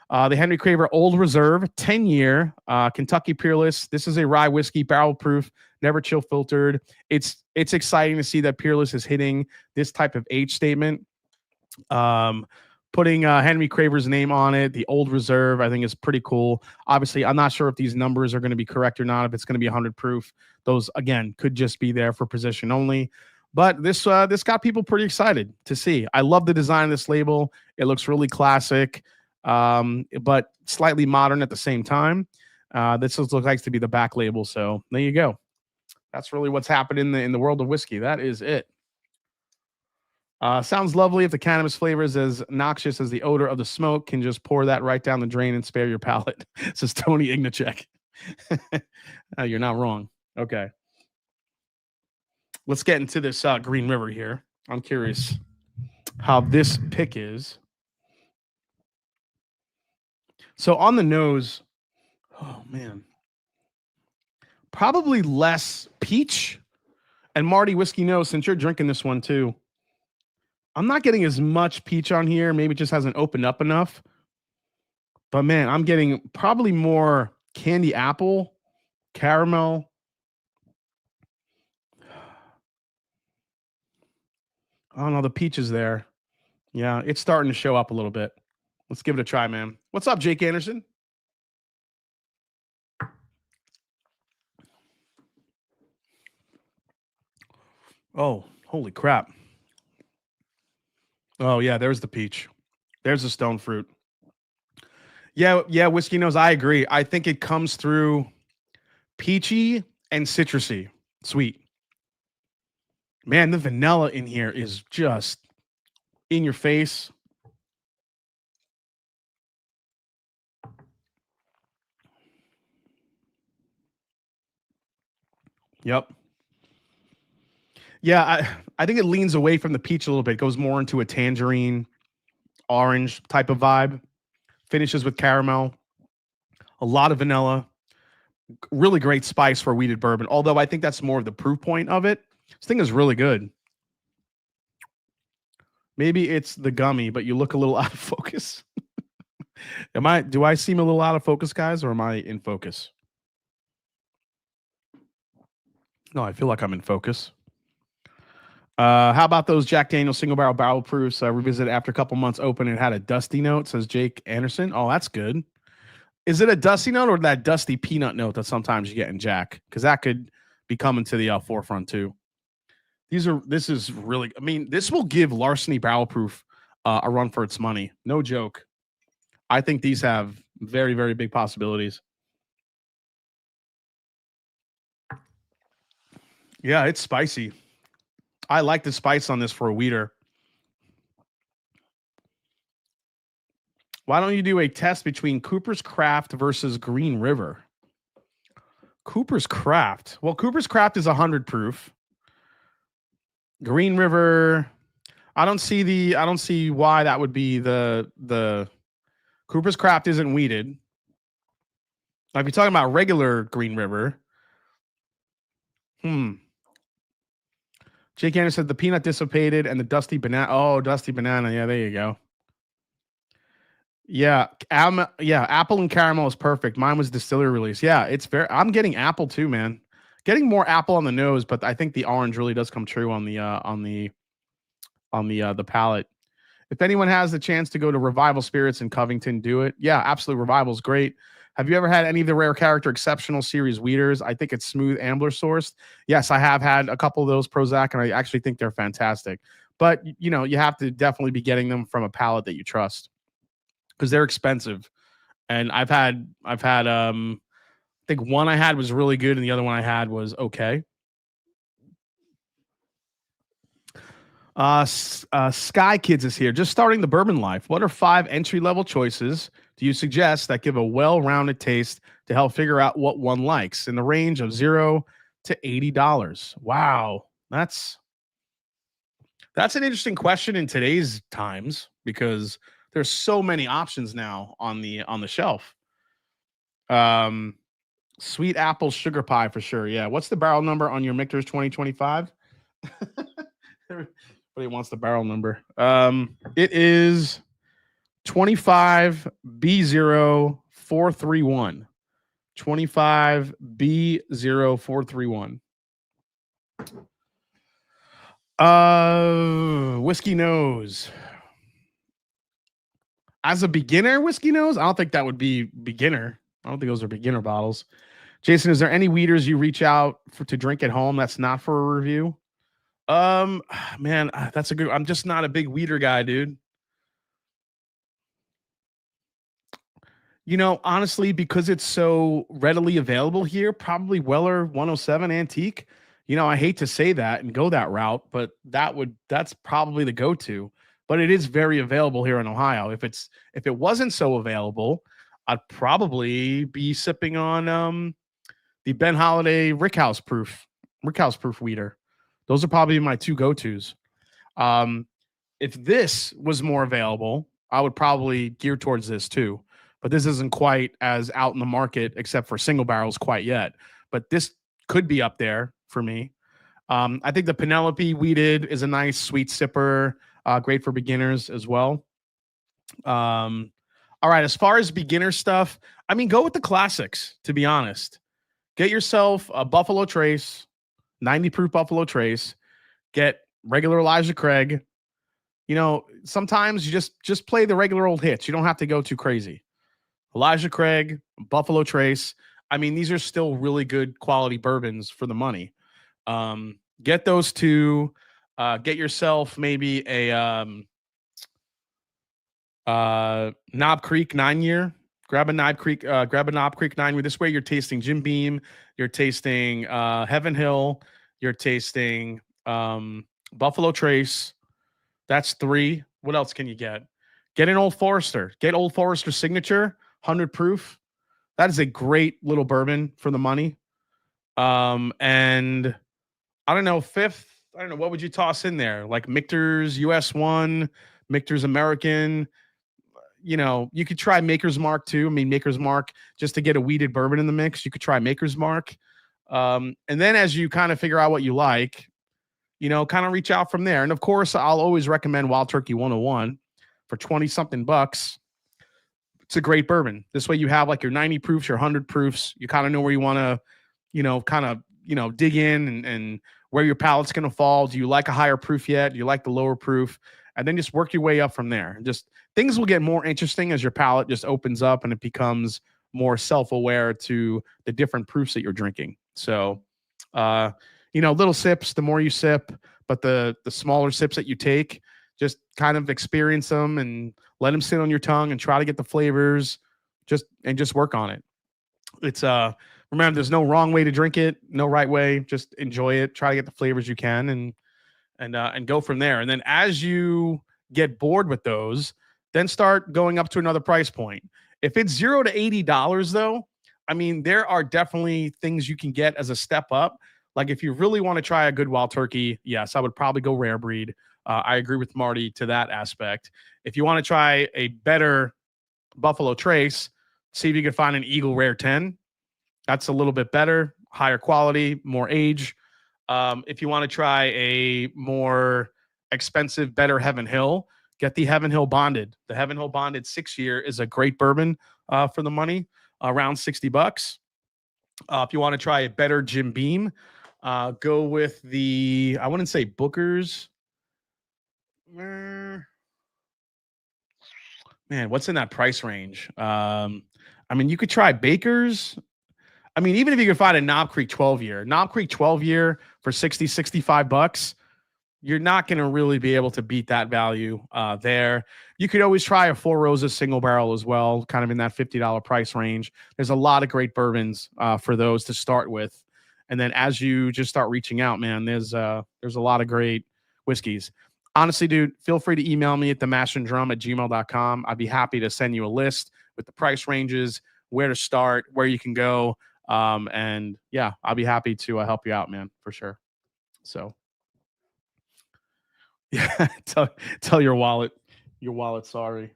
The Henry Craver Old Reserve 10-year Kentucky Peerless. This is a rye whiskey, barrel proof, never chill filtered. It's exciting to see that Peerless is hitting this type of age statement. Putting Henry Craver's name on it, the Old Reserve, I think is pretty cool. Obviously, I'm not sure if these numbers are going to be correct or not, if it's going to be 100 proof. Those, again, could just be there for position only. But this got people pretty excited to see. I love the design of this label. It looks really classic, but slightly modern at the same time. This looks like to be the back label. So there you go. That's really what's happened in the world of whiskey. That is it. Sounds lovely. If the cannabis flavor is as noxious as the odor of the smoke, can just pour that right down the drain and spare your palate. Says Tony Ignacek. You're not wrong. Okay. Let's get into this Green River here. I'm curious how this pick is. So on the nose, oh man, probably less peach. And Marty, whiskey knows, since you're drinking this one too, I'm not getting as much peach on here. Maybe it just hasn't opened up enough. But man, I'm getting probably more candy apple, caramel. Oh no, the peach is there. Yeah, it's starting to show up a little bit. Let's give it a try, man. What's up, Jake Anderson? Oh, holy crap. Oh, yeah, there's the peach. There's the stone fruit. Yeah, whiskey knows. I agree. I think it comes through peachy and citrusy, sweet. Man, the vanilla in here is just in your face. Yep. Yeah, I think it leans away from the peach a little bit. It goes more into a tangerine, orange type of vibe. Finishes with caramel. A lot of vanilla. Really great spice for a wheated bourbon. Although I think that's more of the proof point of it. This thing is really good. Maybe it's the gummy, but you look a little out of focus. Do I seem a little out of focus, guys, or am I in focus? No, I feel like I'm in focus. How about those Jack Daniel's single barrel proofs? Revisited after a couple months open. It had a dusty note, says Jake Anderson. Oh, that's good. Is it a dusty note or that dusty peanut note that sometimes you get in Jack? Because that could be coming to the forefront too. This is really, I mean, this will give Larceny Barrel Proof a run for its money. No joke. I think these have very, very big possibilities. Yeah, it's spicy. I like the spice on this for a weeder. Why don't you do a test between Cooper's Craft versus Green River? Cooper's Craft. Well, Cooper's Craft is 100 proof. Green River, I don't see why that would be the Cooper's Craft isn't weeded. Now, if you're talking about regular Green River, Jake Anderson said the peanut dissipated and the dusty banana. Oh, dusty banana. Yeah, there you go. Yeah, apple and caramel is perfect. Mine was Distillery release. Yeah, I'm getting apple too, man. Getting more apple on the nose, but I think the orange really does come true on the palate. If anyone has the chance to go to Revival Spirits in Covington, do it. Yeah, absolutely. Revival's great. Have you ever had any of the Rare Character Exceptional Series weeders? I think it's smooth ambler sourced. Yes, I have had a couple of those Prozac, and I actually think they're fantastic. But you have to definitely be getting them from a palate that you trust, because they're expensive. And I've had I think one I had was really good and the other one I had was okay. Sky Kids is here. Just starting the bourbon life. What are 5 entry-level choices do you suggest that give a well-rounded taste to help figure out what one likes in the range of $0 to $80? Wow. That's an interesting question in today's times, because there's so many options now on the shelf. Sweet apple sugar pie for sure. Yeah. What's the barrel number on your Michter's 2025? Everybody wants the barrel number. It is 25B0431. 25B0431. Whiskey Nose. As a beginner, Whiskey Nose, I don't think that would be beginner. I don't think those are beginner bottles. Jason, is there any weeders you reach out to drink at home that's not for a review? Man, that's a good. I'm just not a big weeder guy, dude. Honestly, because it's so readily available here, probably Weller 107 Antique. I hate to say that and go that route, but that's probably the go-to. But it is very available here in Ohio. If it wasn't so available, I'd probably be sipping on the Ben Holiday Rickhouse proof weeder. Those are probably my 2 go-tos. If this was more available, I would probably gear towards this too. But this isn't quite as out in the market, except for single barrels, quite yet. But this could be up there for me. I think the Penelope weeded is a nice sweet sipper, great for beginners as well. All right, as far as beginner stuff, I mean, go with the classics, to be honest. Get yourself a Buffalo Trace, 90 proof Buffalo Trace. Get regular Elijah Craig. Sometimes you just play the regular old hits. You don't have to go too crazy. Elijah Craig, Buffalo Trace. I mean, these are still really good quality bourbons for the money. Get those 2. Get yourself maybe a Knob Creek 9-year. Grab a Knob Creek 9-year. This way you're tasting Jim Beam, you're tasting Heaven Hill, you're tasting Buffalo Trace. That's 3. What else can you get? Get an Old Forester. Get Old Forester Signature, 100 proof. That is a great little bourbon for the money. And I don't know, 5th, I don't know, what would you toss in there? Like Michter's US 1, Michter's American. You could try Maker's Mark too. I mean, Maker's Mark, just to get a weeded bourbon in the mix, you could try Maker's Mark. And then as you kind of figure out what you like, you know, kind of reach out from there. And of course, I'll always recommend Wild Turkey 101 for 20 something bucks. It's a great bourbon. This way you have like your 90 proofs, your 100 proofs. You kind of know where you want to, you know, kind of, you know, dig in and where your palate's going to fall. Do you like a higher proof yet? Do you like the lower proof? And then just work your way up from there. Just things will get more interesting as your palate just opens up and it becomes more self-aware to the different proofs that you're drinking. So, you know, little sips, the more you sip, but the smaller sips that you take, just kind of experience them and let them sit on your tongue and try to get the flavors, just work on it. It's remember, there's no wrong way to drink it, no right way. Just enjoy it. Try to get the flavors you can, and go from there. And then as you get bored with those, then start going up to another price point. If it's $0 to $80, though, I mean, there are definitely things you can get as a step up. Like if you really want to try a good Wild Turkey, yes, I would probably go rare breed. I agree with Marty to that aspect. If you want to try a better Buffalo Trace, see if you can find an Eagle Rare 10. That's a little bit better, higher quality, more age. If you want to try a more expensive, better Heaven Hill, get the Heaven Hill Bonded. The Heaven Hill Bonded 6-year is a great bourbon for the money, around $60. If you want to try a better Jim Beam, go with the, I wouldn't say Booker's. Man, what's in that price range? I mean, you could try Baker's. I mean, even if you could find a Knob Creek 12-year, Knob Creek 12-year for $60-$65, you're not going to really be able to beat that value there. You could always try a Four Roses single barrel as well, kind of in that $50 price range. There's a lot of great bourbons for those to start with. And then as you just start reaching out, man, there's a lot of great whiskeys. Honestly, dude, feel free to email me at themashanddrum@gmail.com. I'd be happy to send you a list with the price ranges, where to start, where you can go. And yeah, I'll be happy to help you out, man, for sure. So yeah, tell your wallet sorry.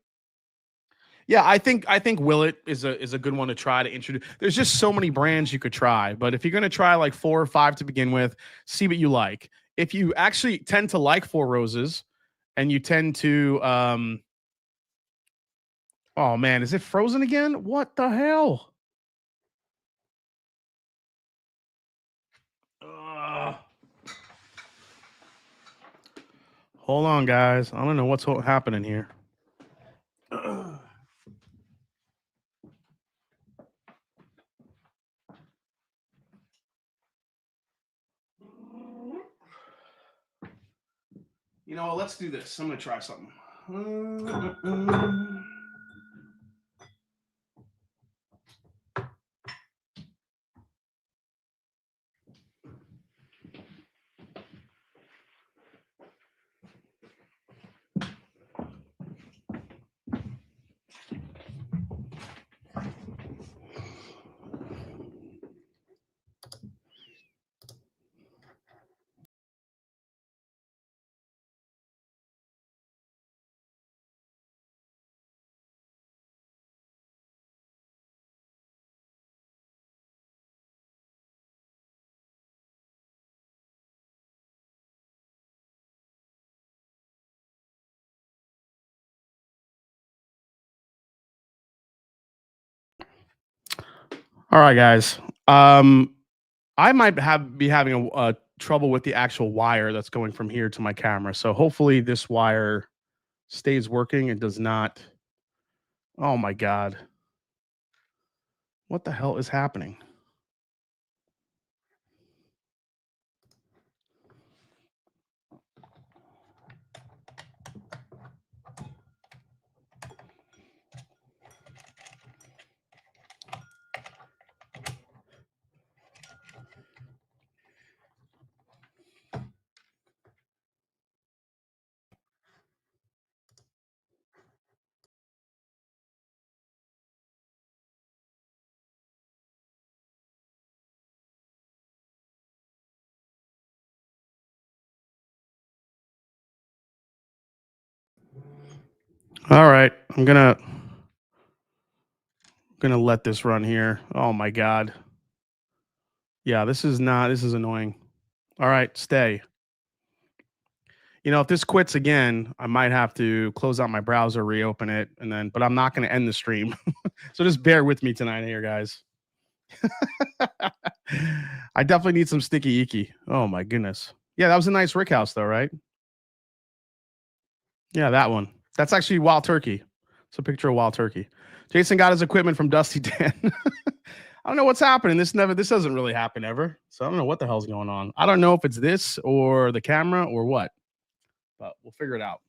Yeah, I think Willet is a good one to try to introduce. There's just so many brands you could try, but if you're going to try like 4 or 5 to begin with, see what you like. If you actually tend to like Four Roses and you tend to oh man, is it frozen again? What the hell? Hold on, guys. I don't know what's happening here. You know, let's do this. I'm going to try something. All right, guys. I might be having a trouble with the actual wire that's going from here to my camera. So hopefully this wire stays working. It does not. Oh my God. What the hell is happening? All right, I'm gonna let this run here. Oh my God. Yeah, this is annoying. All right, stay. You know, if this quits again, I might have to close out my browser, reopen it, and then, but I'm not going to end the stream. So just bear with me tonight here, guys. I definitely need some sticky icky. Oh my goodness. Yeah, that was a nice rick house though, right? Yeah, that one. That's actually Wild Turkey. It's a picture of Wild Turkey. Jason got his equipment from Dusty Dan. I don't know what's happening. This doesn't really happen ever. So I don't know what the hell's going on. I don't know if it's this or the camera or what, but we'll figure it out.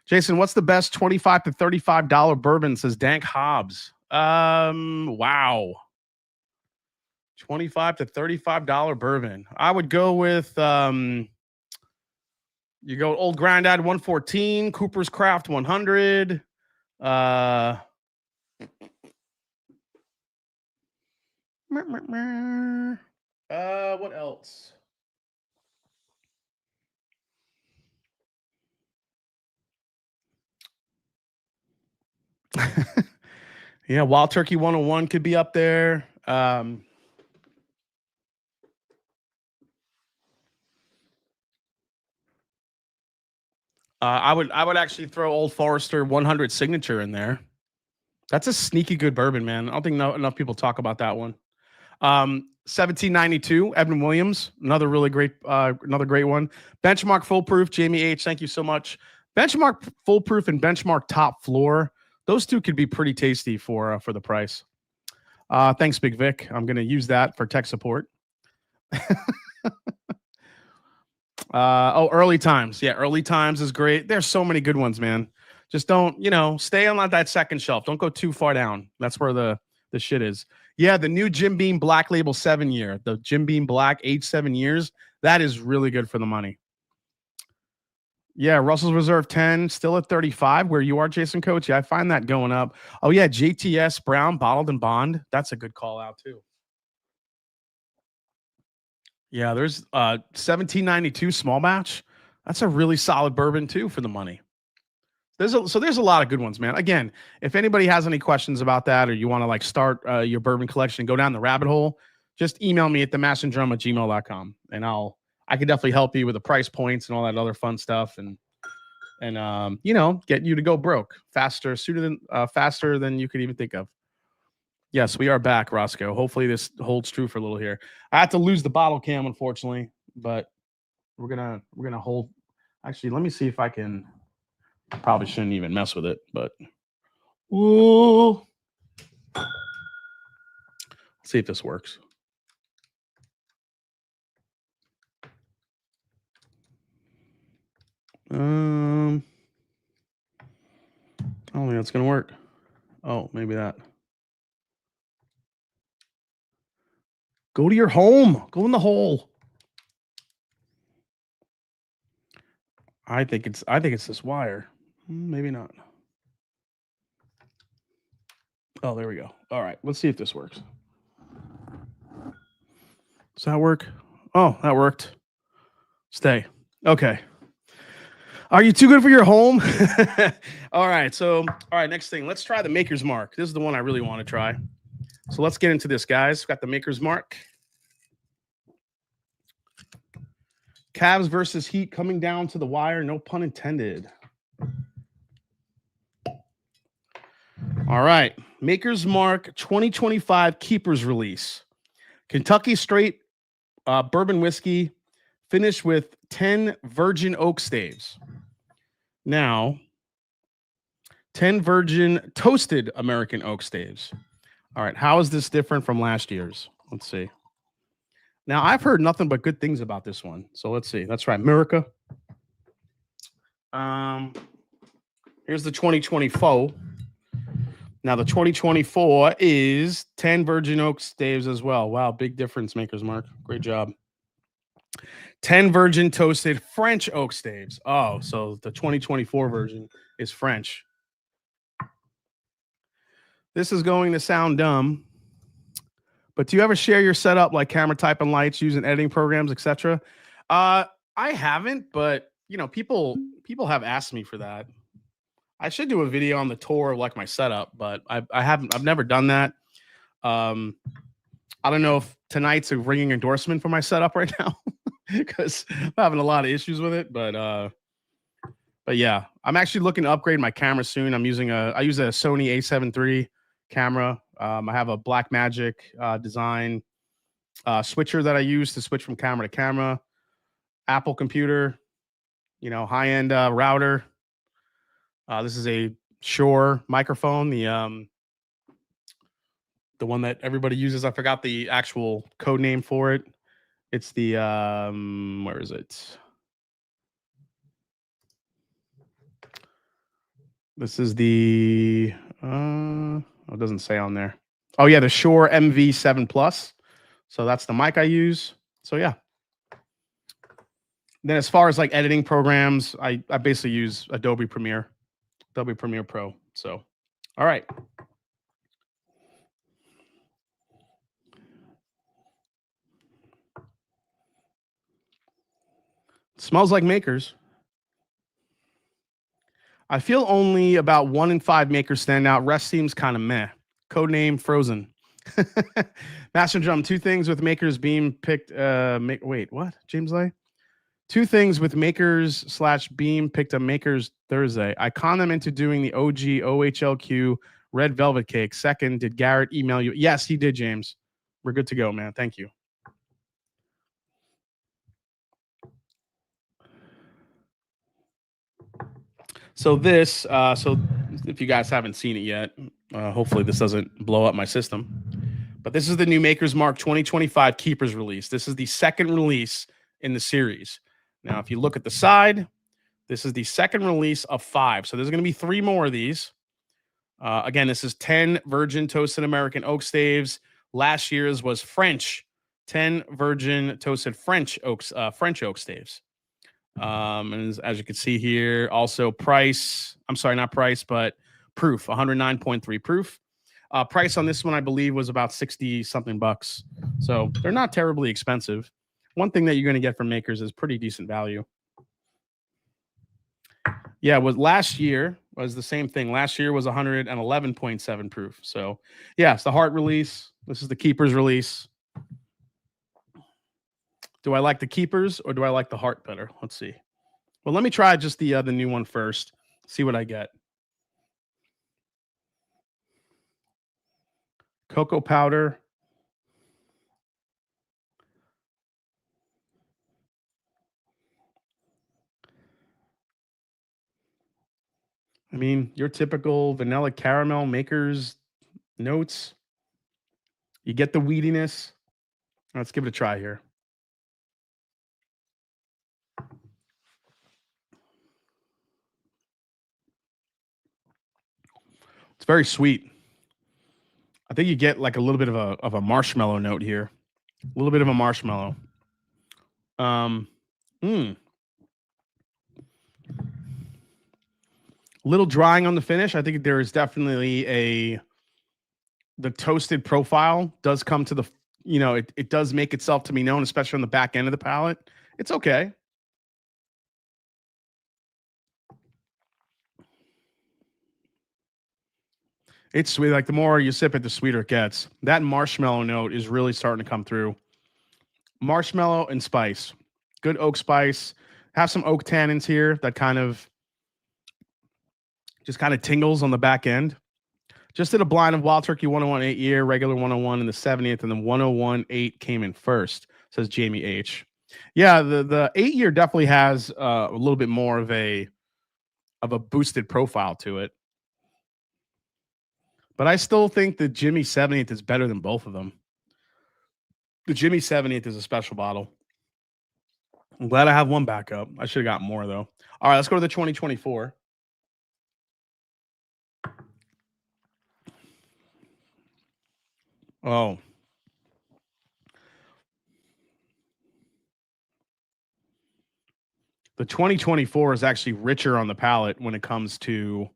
Jason, what's the best $25 to $35 bourbon? Says Dank Hobbs. Wow. $25 to $35 bourbon. I would go with you go Old Grandad 114, Cooper's Craft 100. What else? Yeah, Wild Turkey 101 could be up there. I would actually throw Old Forester 100 Signature in there. That's a sneaky good bourbon, man. I don't think enough people talk about that one. 1792 Evan Williams, another great one. Benchmark Foolproof, Jamie H. Thank you so much. Benchmark Foolproof and Benchmark Top Floor. Those two could be pretty tasty for the price. Thanks, Big Vic. I'm going to use that for tech support. Early Times. Yeah, Early Times is great. There's so many good ones, man. Just don't, stay on that second shelf. Don't go too far down. That's where the shit is. Yeah, the new Jim Beam Black Label 7-year. The Jim Beam Black aged 7 years. That is really good for the money. Yeah, Russell's Reserve 10, still at 35. Where you are, Jason Coach? Yeah, I find that going up. Oh, yeah, JTS Brown, Bottled and Bond. That's a good call out, too. Yeah, there's 1792 small batch. That's a really solid bourbon, too, for the money. There's a lot of good ones, man. Again, if anybody has any questions about that or you want to start your bourbon collection, go down the rabbit hole, just email me at themashanddrum@gmail.com and I can definitely help you with the price points and all that other fun stuff and get you to go broke faster than you could even think of. Yes, we are back, Roscoe. Hopefully this holds true for a little here. I had to lose the bottle cam, unfortunately, but we're gonna hold. Actually, let me see if I can. Probably shouldn't even mess with it, but let's see if this works. I don't think that's gonna work. Oh, maybe that. Go to your home. Go in the hole. I think it's this wire. Maybe not. Oh, there we go. All right, let's see if this works. Does that work? Oh, that worked. Stay. Okay. Are you too good for your home? All right. Next thing. Let's try the Maker's Mark. This is the one I really want to try. So let's get into this, guys. Got the Maker's Mark. Cavs versus Heat coming down to the wire. No pun intended. All right. Maker's Mark 2025 Keepers Release. Kentucky Straight bourbon whiskey finished with 10 virgin oak staves. Now, 10 virgin toasted American oak staves. All right. How is this different from last year's? Let's see. Now, I've heard nothing but good things about this one. So let's see. That's right. America. Here's the 2024. Now, the 2024 is 10 virgin oak staves as well. Wow, big difference, Maker's Mark. Great job. 10 virgin toasted French oak staves. Oh, so the 2024 version is French. This is going to sound dumb, but do you ever share your setup like camera type and lights using editing programs, etc.? I haven't, but people have asked me for that. I should do a video on the tour of my setup, but I've never done that. I don't know if tonight's a ringing endorsement for my setup right now because I'm having a lot of issues with it, but But yeah, I'm actually looking to upgrade my camera soon. I use a Sony A7 III camera. I have a Blackmagic design switcher that I use to switch from camera to camera. Apple computer, high end router. This is a Shure microphone, the one that everybody uses. I forgot the actual code name for it. It's the where is it? This is the it doesn't say on there. Oh yeah, the Shure MV7 Plus. So that's the mic I use. So yeah. Then as far as like editing programs, I basically use Adobe Premiere Pro. So all right. Smells like Makers. I feel only about 1 in 5 Makers stand out. Rest seems kind of meh. Codename Frozen. Master Drum, 2 things with Makers Beam picked. Wait, what? James Lay? 2 things with Makers / Beam picked a Makers Thursday. I conned them into doing the OG OHLQ Red Velvet Cake. Second, did Garrett email you? Yes, he did, James. We're good to go, man. Thank you. So this, so if you guys haven't seen it yet, hopefully this doesn't blow up my system. But this is the new Maker's Mark 2025 Keepers release. This is the second release in the series. Now, if you look at the side, this is the second release of 5. So there's going to be 3 more of these. Again, this is 10 virgin toasted American oak staves. Last year's was French, 10 virgin toasted French oak staves. And as you can see here, also price, I'm sorry, not price, but proof, 109.3 proof. Price on this one, I believe, was about 60 something bucks. So they're not terribly expensive. One thing that you're going to get from Makers is pretty decent value. Yeah, last year was the same thing. Last year was 111.7 proof. So yeah, it's the heart release. This is the Keepers release. Do I like the Keepers or do I like the heart better? Let's see. Well, let me try just the new one first. See what I get. Cocoa powder. I mean, your typical vanilla caramel Makers notes. You get the weediness. Let's give it a try here. It's very sweet. I think you get like a little bit of a marshmallow note here. A little bit of a marshmallow. Little drying on the finish. I think there is definitely the toasted profile does come to the, it does make itself to be known, especially on the back end of the palate. It's okay. It's sweet. Like the more you sip it, the sweeter it gets. That marshmallow note is really starting to come through. Marshmallow and spice. Good oak spice. Have some oak tannins here that kind of tingles on the back end. Just did a blind of Wild Turkey 101 8-year, regular 101 in the 70th, and then 101 8 came in first, says Jamie H. Yeah, the 8-year definitely has a little bit more of a boosted profile to it. But I still think the Jimmy 70th is better than both of them. The Jimmy 70th is a special bottle. I'm glad I have one backup. I should have got more, though. All right, let's go to the 2024. Oh. The 2024 is actually richer on the palate when it comes to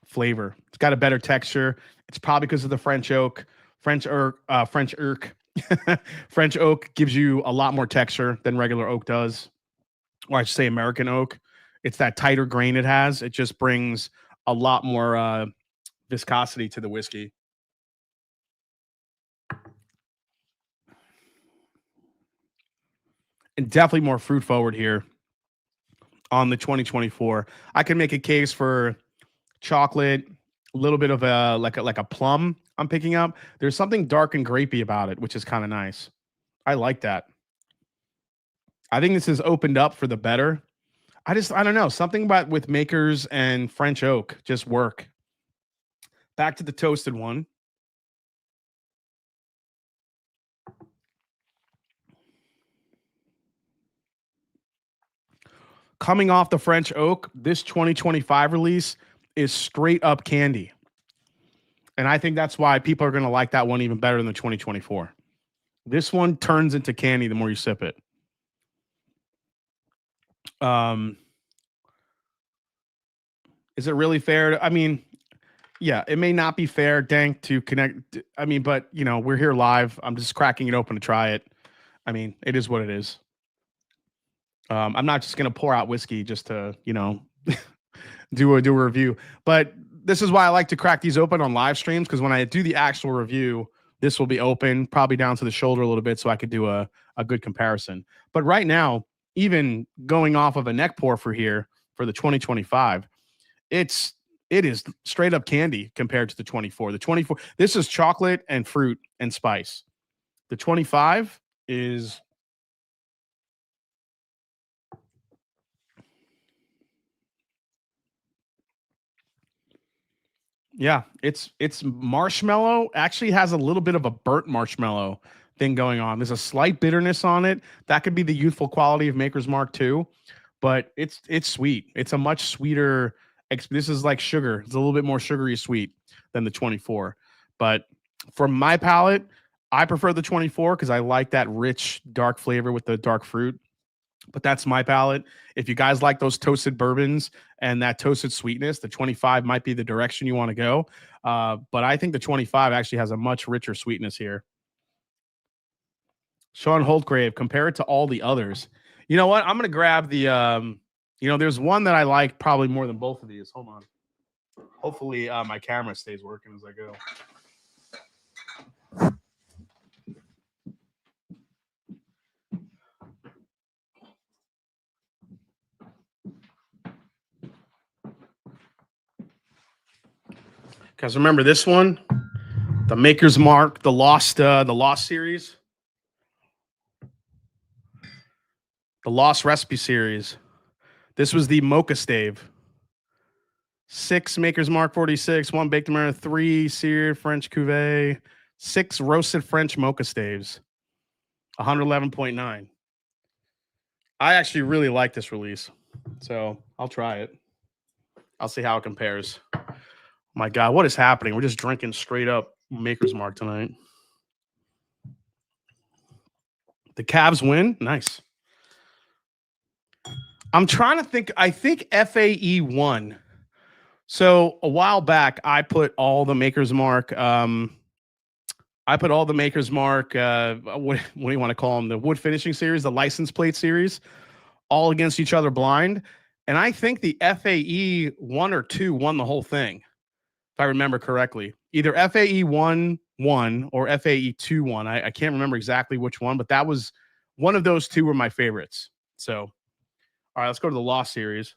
flavor. It's got a better texture. It's probably because of the French oak. French oak gives you a lot more texture than regular oak does. Or I should say American oak. It's that tighter grain it has. It just brings a lot more viscosity to the whiskey. And definitely more fruit forward here. on the 2024. I can make a case for chocolate, a little bit of a like a plum I'm picking up. There's something dark and grapey about it, which is kind of nice. I like that. I think this has opened up for the better. I don't know. Something about with Makers and French Oak just work. Back to the toasted one. Coming off the French Oak, this 2025 release is straight up candy. And I think that's why people are going to like that one even better than the 2024. This one turns into candy the more you sip it. Is it really fair? I mean, yeah, it may not be fair, Dank, to connect. I mean, but, you know, we're here live. I'm just cracking it open to try it. I mean, it is what it is. I'm not just going to pour out whiskey just to, you know, do a review. But this is why I like to crack these open on live streams, because when I do the actual review, this will be open, probably down to the shoulder a little bit, so I could do a good comparison. But right now, even going off of a neck pour for here for the 2025, it is straight up candy compared to the 24. The 24, this is chocolate and fruit and spice. The 25 is... Yeah, it's marshmallow. Actually has a little bit of a burnt marshmallow thing going on. There's a slight bitterness on it. That could be the youthful quality of Maker's Mark too, but it's sweet. It's a much sweeter. This is like sugar. It's a little bit more sugary sweet than the 24. But for my palate, I prefer the 24 because I like that rich dark flavor with the dark fruit. But that's my palate. If you guys like those toasted bourbons and that toasted sweetness, the 25 might be the direction you want to go. But I think the 25 actually has a much richer sweetness here. Sean Holtgrave, compare it to all the others. You know what? I'm going to grab the, there's one that I like probably more than both of these. Hold on. Hopefully my camera stays working as I go. Guys, remember this one, the Maker's Mark, the Lost series, the Lost Recipe series. This was the Mocha Stave. 6 Maker's Mark 46, 1 baked America, 3 seared French cuvee, 6 roasted French Mocha Staves, 111.9. I actually really like this release, so I'll try it. I'll see how it compares. My God, what is happening? We're just drinking straight up Maker's Mark tonight. The Cavs win. Nice. I'm trying to think. I think FAE won. So a while back, I put all the Maker's Mark. What do you want to call them? The wood finishing series, the license plate series, all against each other blind. And I think the FAE 1 or 2 won the whole thing. If I remember correctly, either FAE 1 or FAE 2 1. I can't remember exactly which one, but that was one of those two were my favorites. So, all right, let's go to the Lost series.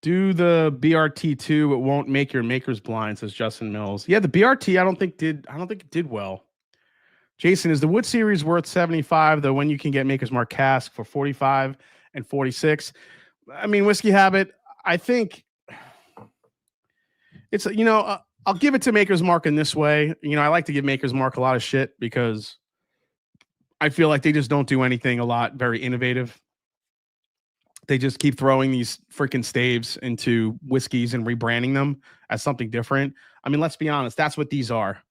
Do the BRT 2. It won't make your makers blind, says Justin Mills. Yeah, the BRT I don't think it did well. Jason, is the wood series worth 75 though when you can get Maker's Mark Cask for 45 and 46? I mean, Whiskey Habit, I think it's, I'll give it to Maker's Mark in this way. I like to give Maker's Mark a lot of shit because I feel like they just don't do anything a lot very innovative. They just keep throwing these freaking staves into whiskeys and rebranding them as something different. I mean, let's be honest. That's what these are.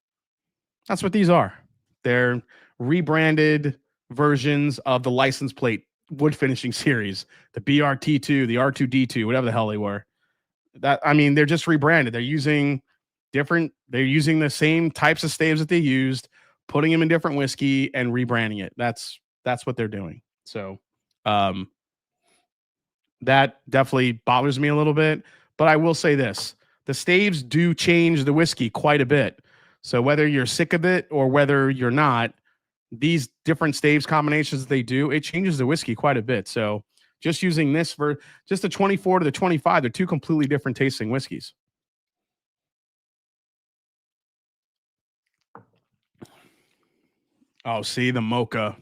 They're rebranded versions of the license plate wood finishing series, the BRT2, the R2D2, whatever the hell they were. They're just rebranded. They're using the same types of staves that they used, putting them in different whiskey and rebranding it. That's what they're doing. So, that definitely bothers me a little bit, but I will say this. The staves do change the whiskey quite a bit. So whether you're sick of it or whether you're not, these different staves combinations they do, it changes the whiskey quite a bit. So just using this for just the 24 to the 25, they're two completely different tasting whiskeys. Oh, see, the mocha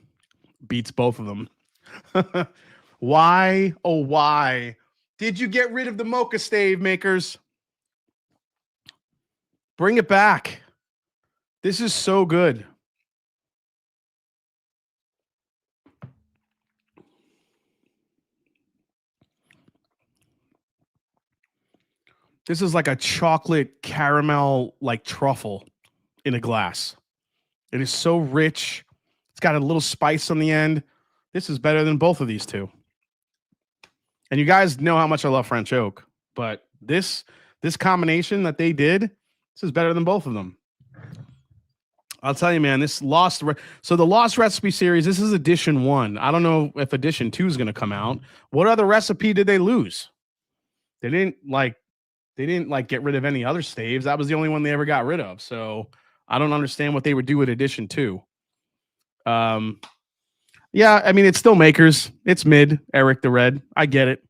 beats both of them. Why, oh, why did you get rid of the mocha stave, makers? Bring it back. This is so good. This is like a chocolate caramel, like truffle in a glass. It is so rich. It's got a little spice on the end. This is better than both of these two. And you guys know how much I love French oak, but this combination that they did, this is better than both of them. I'll tell you, man, this so the Lost Recipe series, this is edition 1. I don't know if edition 2 is going to come out. What other recipe did they lose? They didn't get rid of any other staves. That was the only one they ever got rid of. So I don't understand what they would do with edition 2. Yeah, I mean, it's still makers. It's mid, Eric the Red. I get it.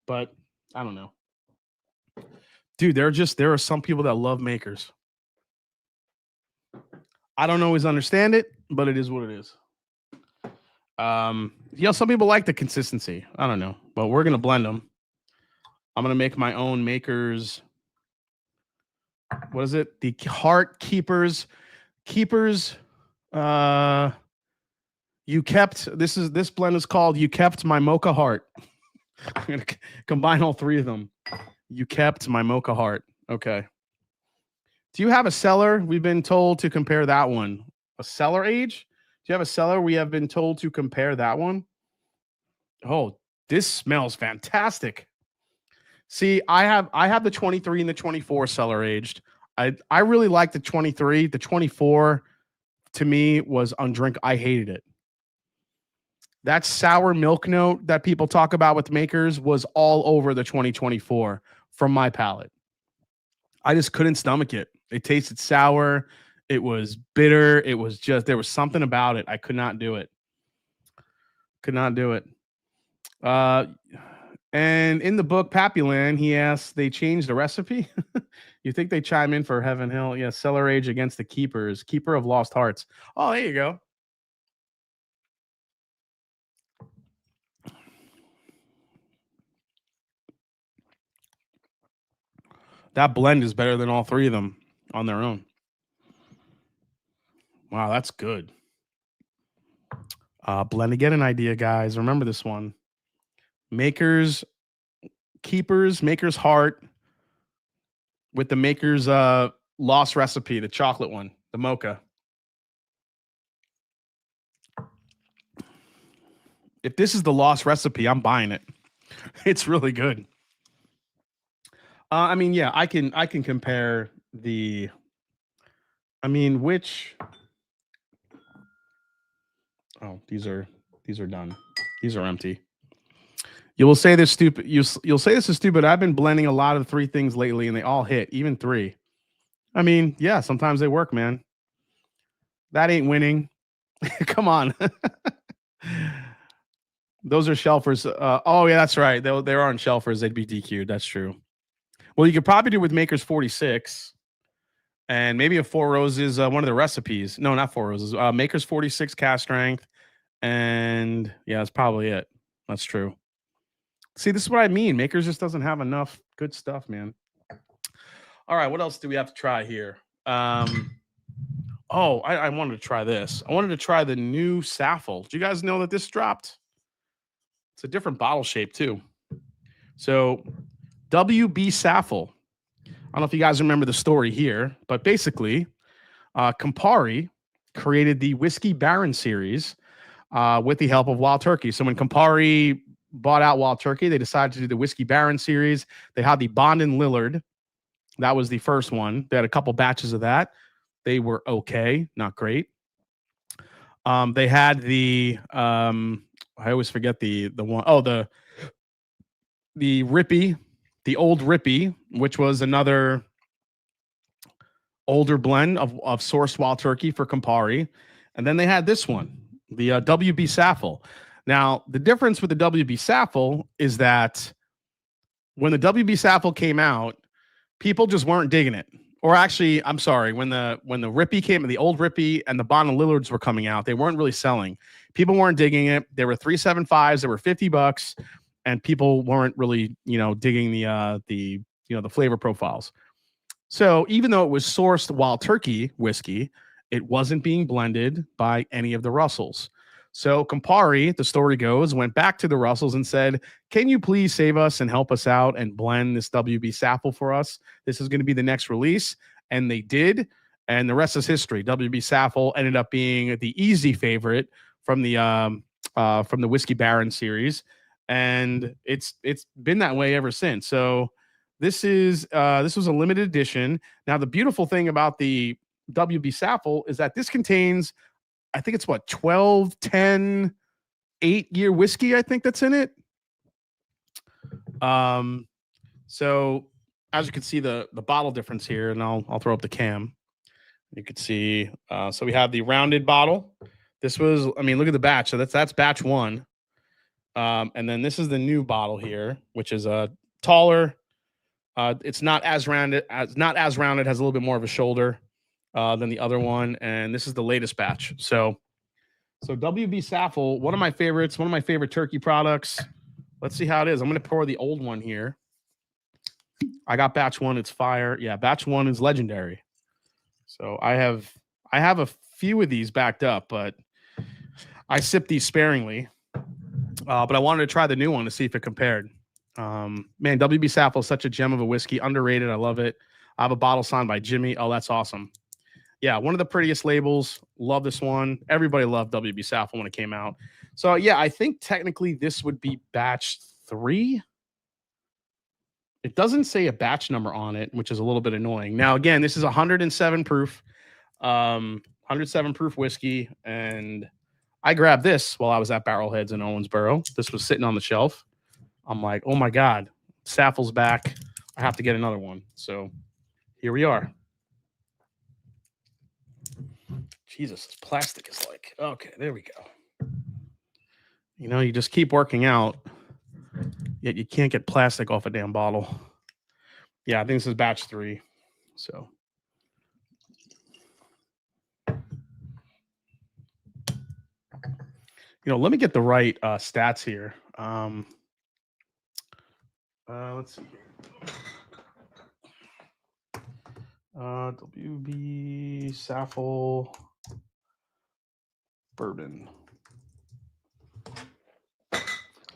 But I don't know. Dude, there are some people that love makers. I don't always understand it, but it is what it is. Some people like the consistency. I don't know, but we're going to blend them. I'm going to make my own makers. What is it? The Heart Keepers. This blend is called You Kept My Mocha Heart. I'm going to combine all three of them. You Kept My Mocha Heart. Okay. Do you have a cellar? We've been told to compare that one. A cellar age? Do you have a cellar? We have been told to compare that one. Oh, this smells fantastic. See, I have the 23 and the 24 cellar aged. I really like the 23. The 24 to me was undrinkable. I hated it. That sour milk note that people talk about with makers was all over the 2024 from my palate. I just couldn't stomach it. It tasted sour. It was bitter. It was just, there was something about it. I could not do it. And in the book Pappyland, he asks, they changed the recipe? You think they chime in for Heaven Hill? Yeah, cellar age against the keepers. Keeper of Lost Hearts. Oh, there you go. That blend is better than all three of them on their own. Wow, that's good. Blend again an idea, guys. Remember this one. Makers, Keepers, Maker's Heart with the Maker's Lost Recipe, the chocolate one, the mocha. If this is the Lost Recipe, I'm buying it. It's really good. I mean, yeah, I can compare the. I mean, which. Oh, these are done. These are empty. You will say this stupid. You'll say this is stupid. I've been blending a lot of 3 things lately, and they all hit, even 3. I mean, yeah, sometimes they work, man. That ain't winning. Come on. Those are shelfers. Oh yeah, that's right. They aren't shelfers. They'd be DQ'd. That's true. Well, you could probably do with Maker's 46, and maybe a 4 Roses. One of the recipes. No, not 4 Roses. Maker's 46 cast strength, and yeah, that's probably it. That's true. See, this is what I mean. Makers just doesn't have enough good stuff, man. All right, what else do we have to try here? I wanted to try this. I wanted to try the new Saffle. Do you guys know that this dropped? It's a different bottle shape, too. So, WB Saffle. I don't know if you guys remember the story here, but basically, Campari created the Whiskey Baron series with the help of Wild Turkey. So when Campari bought out Wild Turkey, they decided to do the Whiskey Baron series. They had the Bond and Lillard. That was the first one. They had a couple batches of that. They were okay, not great. They had the I always forget the one. Oh, the Rippy, the old Rippy, which was another older blend of sourced Wild Turkey for Campari. And then they had this one, the WB Saffle. Now, the difference with the WB Saffle is that when the WB Saffle came out, people just weren't digging it. Or actually, I'm sorry, when the Rippy came, the old Rippy and the Bond and Lillards were coming out, they weren't really selling. People weren't digging it. There were 375s, there were $50, and people weren't really, digging the flavor profiles. So even though it was sourced Wild Turkey whiskey, it wasn't being blended by any of the Russells. So Campari, the story goes, went back to the Russells and said, can you please save us and help us out and blend this WB Saffle for us? This is going to be the next release. And they did. And the rest is history. WB Saffle ended up being the easy favorite from the Whiskey Baron series. And it's been that way ever since. So this was a limited edition. Now, the beautiful thing about the WB Saffle is that this contains, I think it's 12, 10, 8-year whiskey, I think that's in it. So as you can see the bottle difference here, and I'll throw up the cam. You can see, so we have the rounded bottle. This was, look at the batch. So that's batch 1. And then this is the new bottle here, which is a taller. It's not as rounded, has a little bit more of a shoulder than the other one. And this is the latest batch. So WB Saffle, one of my favorites, one of my favorite turkey products. Let's see how it is. I'm going to pour the old one here. I got batch 1. It's fire. Yeah, batch 1 is legendary. So I have a few of these backed up, but I sip these sparingly. But I wanted to try the new one to see if it compared. Man, WB Saffle is such a gem of a whiskey. Underrated. I love it. I have a bottle signed by Jimmy. Oh, that's awesome. Yeah, one of the prettiest labels. Love this one. Everybody loved WB Saffle when it came out. So, yeah, I think technically this would be batch 3. It doesn't say a batch number on it, which is a little bit annoying. Now, again, this is 107 proof, 107 proof whiskey, and I grabbed this while I was at Barrelheads in Owensboro. This was sitting on the shelf. I'm like, oh my God, Saffle's back. I have to get another one. So here we are. Jesus, this plastic is like, okay, there we go. You just keep working out, yet you can't get plastic off a damn bottle. Yeah, I think this is batch 3. So. Let me get the right stats here. Let's see here. WB Saffle Bourbon.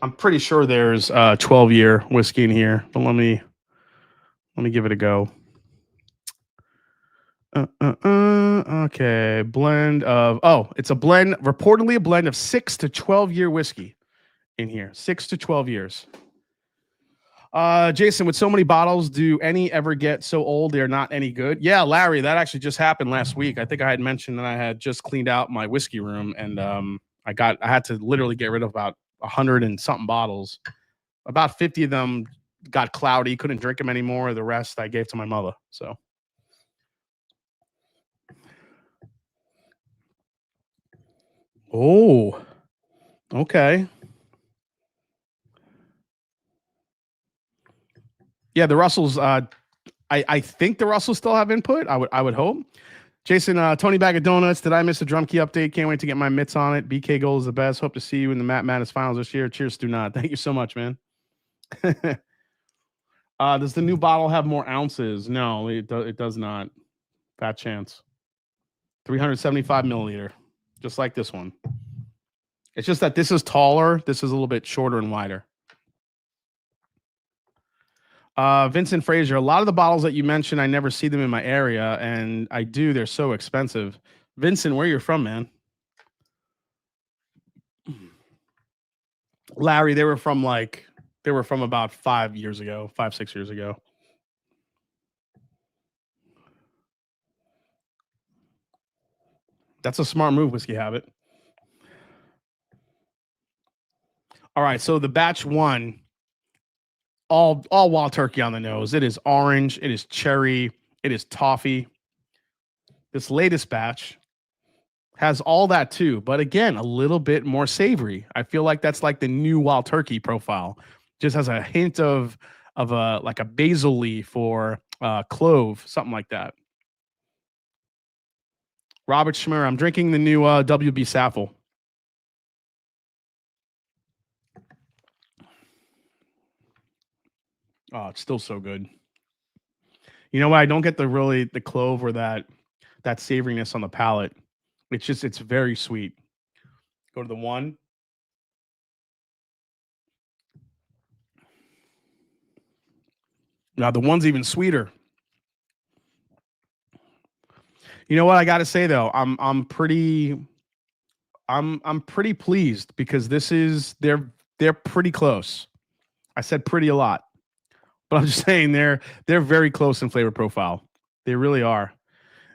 I'm pretty sure there's 12-year whiskey in here, but let me give it a go. Okay, blend of it's a blend, reportedly a blend of 6 to 12-year whiskey in here. 6 to 12 years. Jason, with so many bottles, do any ever get so old they're not any good? Yeah, Larry, that actually just happened last week. I think I had mentioned that I had just cleaned out my whiskey room, and I had to literally get rid of about 100 and something bottles. About 50 of them got cloudy, couldn't drink them anymore. The rest I gave to my mother. So. Oh, okay. Yeah, the Russells. I think the Russells still have input. I would hope. Jason, Tony Bag of Donuts. Did I miss a DrumKey update? Can't wait to get my mitts on it. BK Gold is the best. Hope to see you in the Matt Madness finals this year. Cheers, do not. Thank you so much, man. Does the new bottle have more ounces? No, it does not. Fat chance. 375 milliliter, just like this one. It's just that this is taller. This is a little bit shorter and wider. Vincent Fraser, a lot of the bottles that you mentioned, I never see them in my area, and I do. They're so expensive. Vincent, where you're from, man? Larry, they were from about 5 years ago, 5-6 years ago. That's a smart move, Whiskey Habit. All right, so the batch 1, all Wild Turkey on the nose. It is orange, it is cherry, it is toffee. This latest batch has all that too, but again, a little bit more savory. I feel like that's like the new Wild Turkey profile. Just has a hint of a like a basil leaf or clove, something like that. Robert Schmer, I'm drinking the new WB Saffle. Oh, it's still so good. You know what? I don't get the clove or that savoriness on the palate. It's very sweet. Go to the one. Now the one's even sweeter. You know what I got to say though? I'm pretty pleased because they're pretty close. I said pretty a lot, but I'm just saying they're very close in flavor profile. They really are.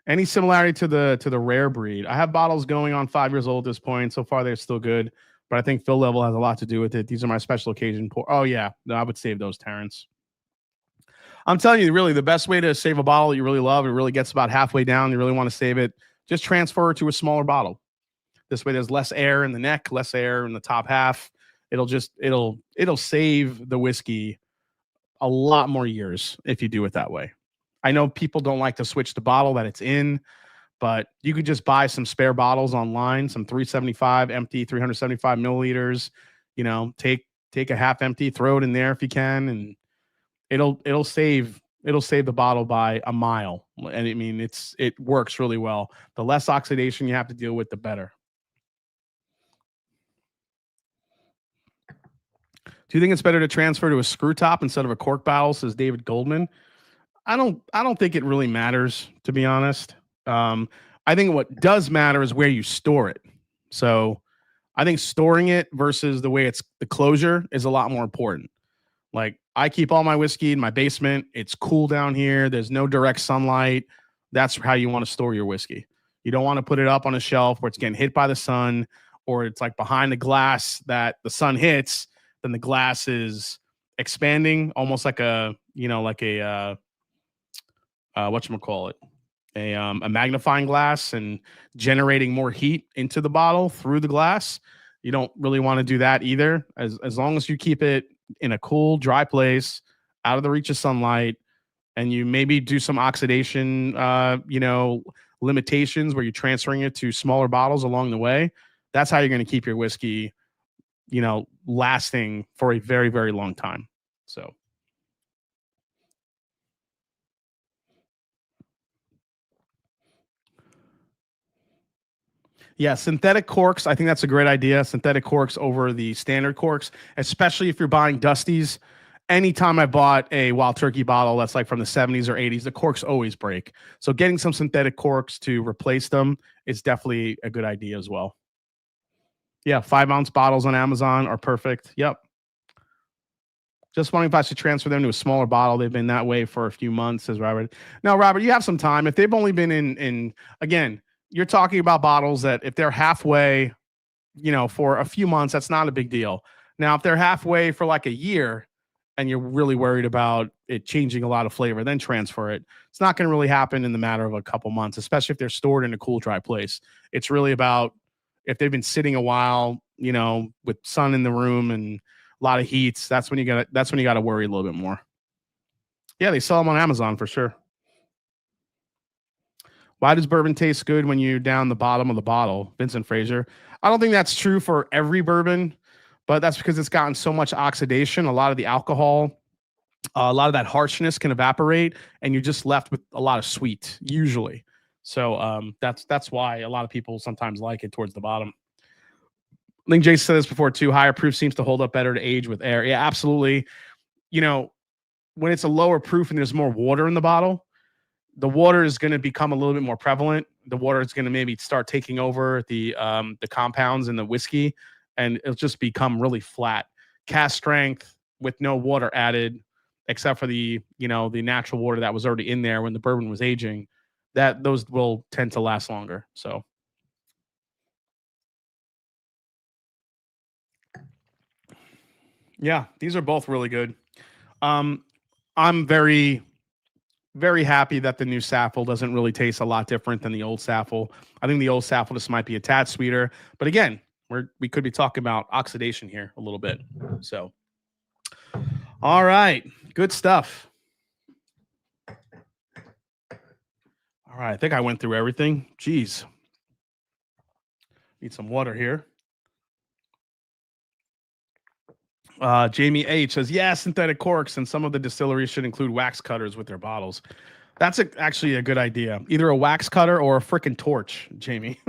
Any similarity to the rare breed? I have bottles going on 5 years old at this point. So far, they're still good, but I think fill level has a lot to do with it. These are my special occasion pour. Oh yeah, no, I would save those, Terrence. I'm telling you, really, the best way to save a bottle you really love, it really gets about halfway down. You really want to save it. Just transfer it to a smaller bottle. This way, there's less air in the neck, less air in the top half. It'll save the whiskey a lot more years if you do it that way. I know people don't like to switch the bottle that it's in, but you could just buy some spare bottles online, some 375 empty, 375 milliliters. You know, take a half empty, throw it in there if you can, and it'll save the bottle by a mile. And I mean, it works really well. The less oxidation you have to deal with, the better. Do you think it's better to transfer to a screw top instead of a cork barrel? Says David Goldman. I don't think it really matters, to be honest. I think what does matter is where you store it. So I think storing it versus the way it's the closure is a lot more important. Like I keep all my whiskey in my basement. It's cool down here. There's no direct sunlight. That's how you want to store your whiskey. You don't want to put it up on a shelf where it's getting hit by the sun or it's like behind the glass that the sun hits, then the glass is expanding almost like a, like a whatchamacallit, a magnifying glass and generating more heat into the bottle through the glass. You don't really want to do that either. As long as you keep it in a cool, dry place, out of the reach of sunlight, and you maybe do some oxidation, limitations where you're transferring it to smaller bottles along the way. That's how you're going to keep your whiskey, lasting for a very, very long time. So. Yeah, synthetic corks. I think that's a great idea. Synthetic corks over the standard corks, especially if you're buying Dusties. Anytime I bought a Wild Turkey bottle that's like from the 70s or 80s, the corks always break. So getting some synthetic corks to replace them is definitely a good idea as well. Yeah, 5-ounce bottles on Amazon are perfect. Yep. Just wondering if I should transfer them to a smaller bottle. They've been that way for a few months, says Robert. Now, Robert, you have some time. If they've only been in again, you're talking about bottles that if they're halfway, for a few months, that's not a big deal. Now, if they're halfway for like a year and you're really worried about it changing a lot of flavor, then transfer it. It's not going to really happen in the matter of a couple months, especially if they're stored in a cool, dry place. It's really about if they've been sitting a while, with sun in the room and a lot of heats. That's when you got to worry a little bit more. Yeah, they sell them on Amazon for sure. Why does bourbon taste good when you down the bottom of the bottle? Vincent Fraser. I don't think that's true for every bourbon, but that's because it's gotten so much oxidation. A lot of the alcohol, a lot of that harshness can evaporate, and you're just left with a lot of sweet, usually. So that's why a lot of people sometimes like it towards the bottom. I think Jason said this before too. Higher proof seems to hold up better to age with air. Yeah, absolutely. When it's a lower proof and there's more water in the bottle, the water is going to become a little bit more prevalent. The water is going to maybe start taking over the compounds in the whiskey, and it'll just become really flat. Cask strength with no water added, except for the natural water that was already in there when the bourbon was aging. Those will tend to last longer. So. Yeah, these are both really good. I'm very, very happy that the new Saffle doesn't really taste a lot different than the old Saffle. I think the old Saffle just might be a tad sweeter. But again, we could be talking about oxidation here a little bit. So, all right. Good stuff. All right. I think I went through everything. Jeez. Need some water here. Jamie H says, yeah, synthetic corks, and some of the distilleries should include wax cutters with their bottles. That's actually a good idea. Either a wax cutter or a freaking torch, Jamie.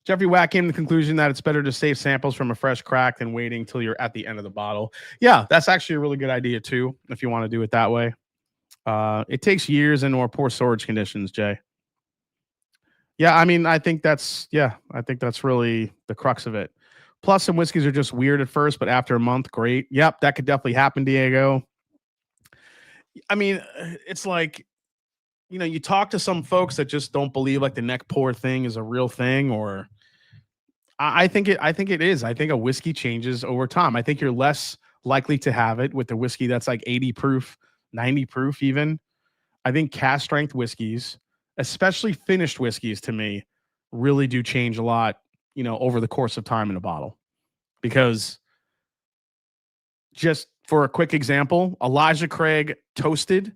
Jeffrey Wack came to the conclusion that it's better to save samples from a fresh crack than waiting till you're at the end of the bottle. Yeah, that's actually a really good idea too, if you want to do it that way. It takes years and or poor storage conditions, Jay. Yeah, I mean, I think that's really the crux of it. Plus, some whiskeys are just weird at first, but after a month, great. Yep, that could definitely happen, Diego. I mean, it's like, you know, you talk to some folks that just don't believe like the neck pour thing is a real thing, or I think it is. I think a whiskey changes over time. I think you're less likely to have it with the whiskey that's like 80 proof, 90 proof even. I think cask strength whiskeys, especially finished whiskeys, to me, really do change a lot, you know, over the course of time in a bottle. Because just for a quick example, the Elijah Craig toasted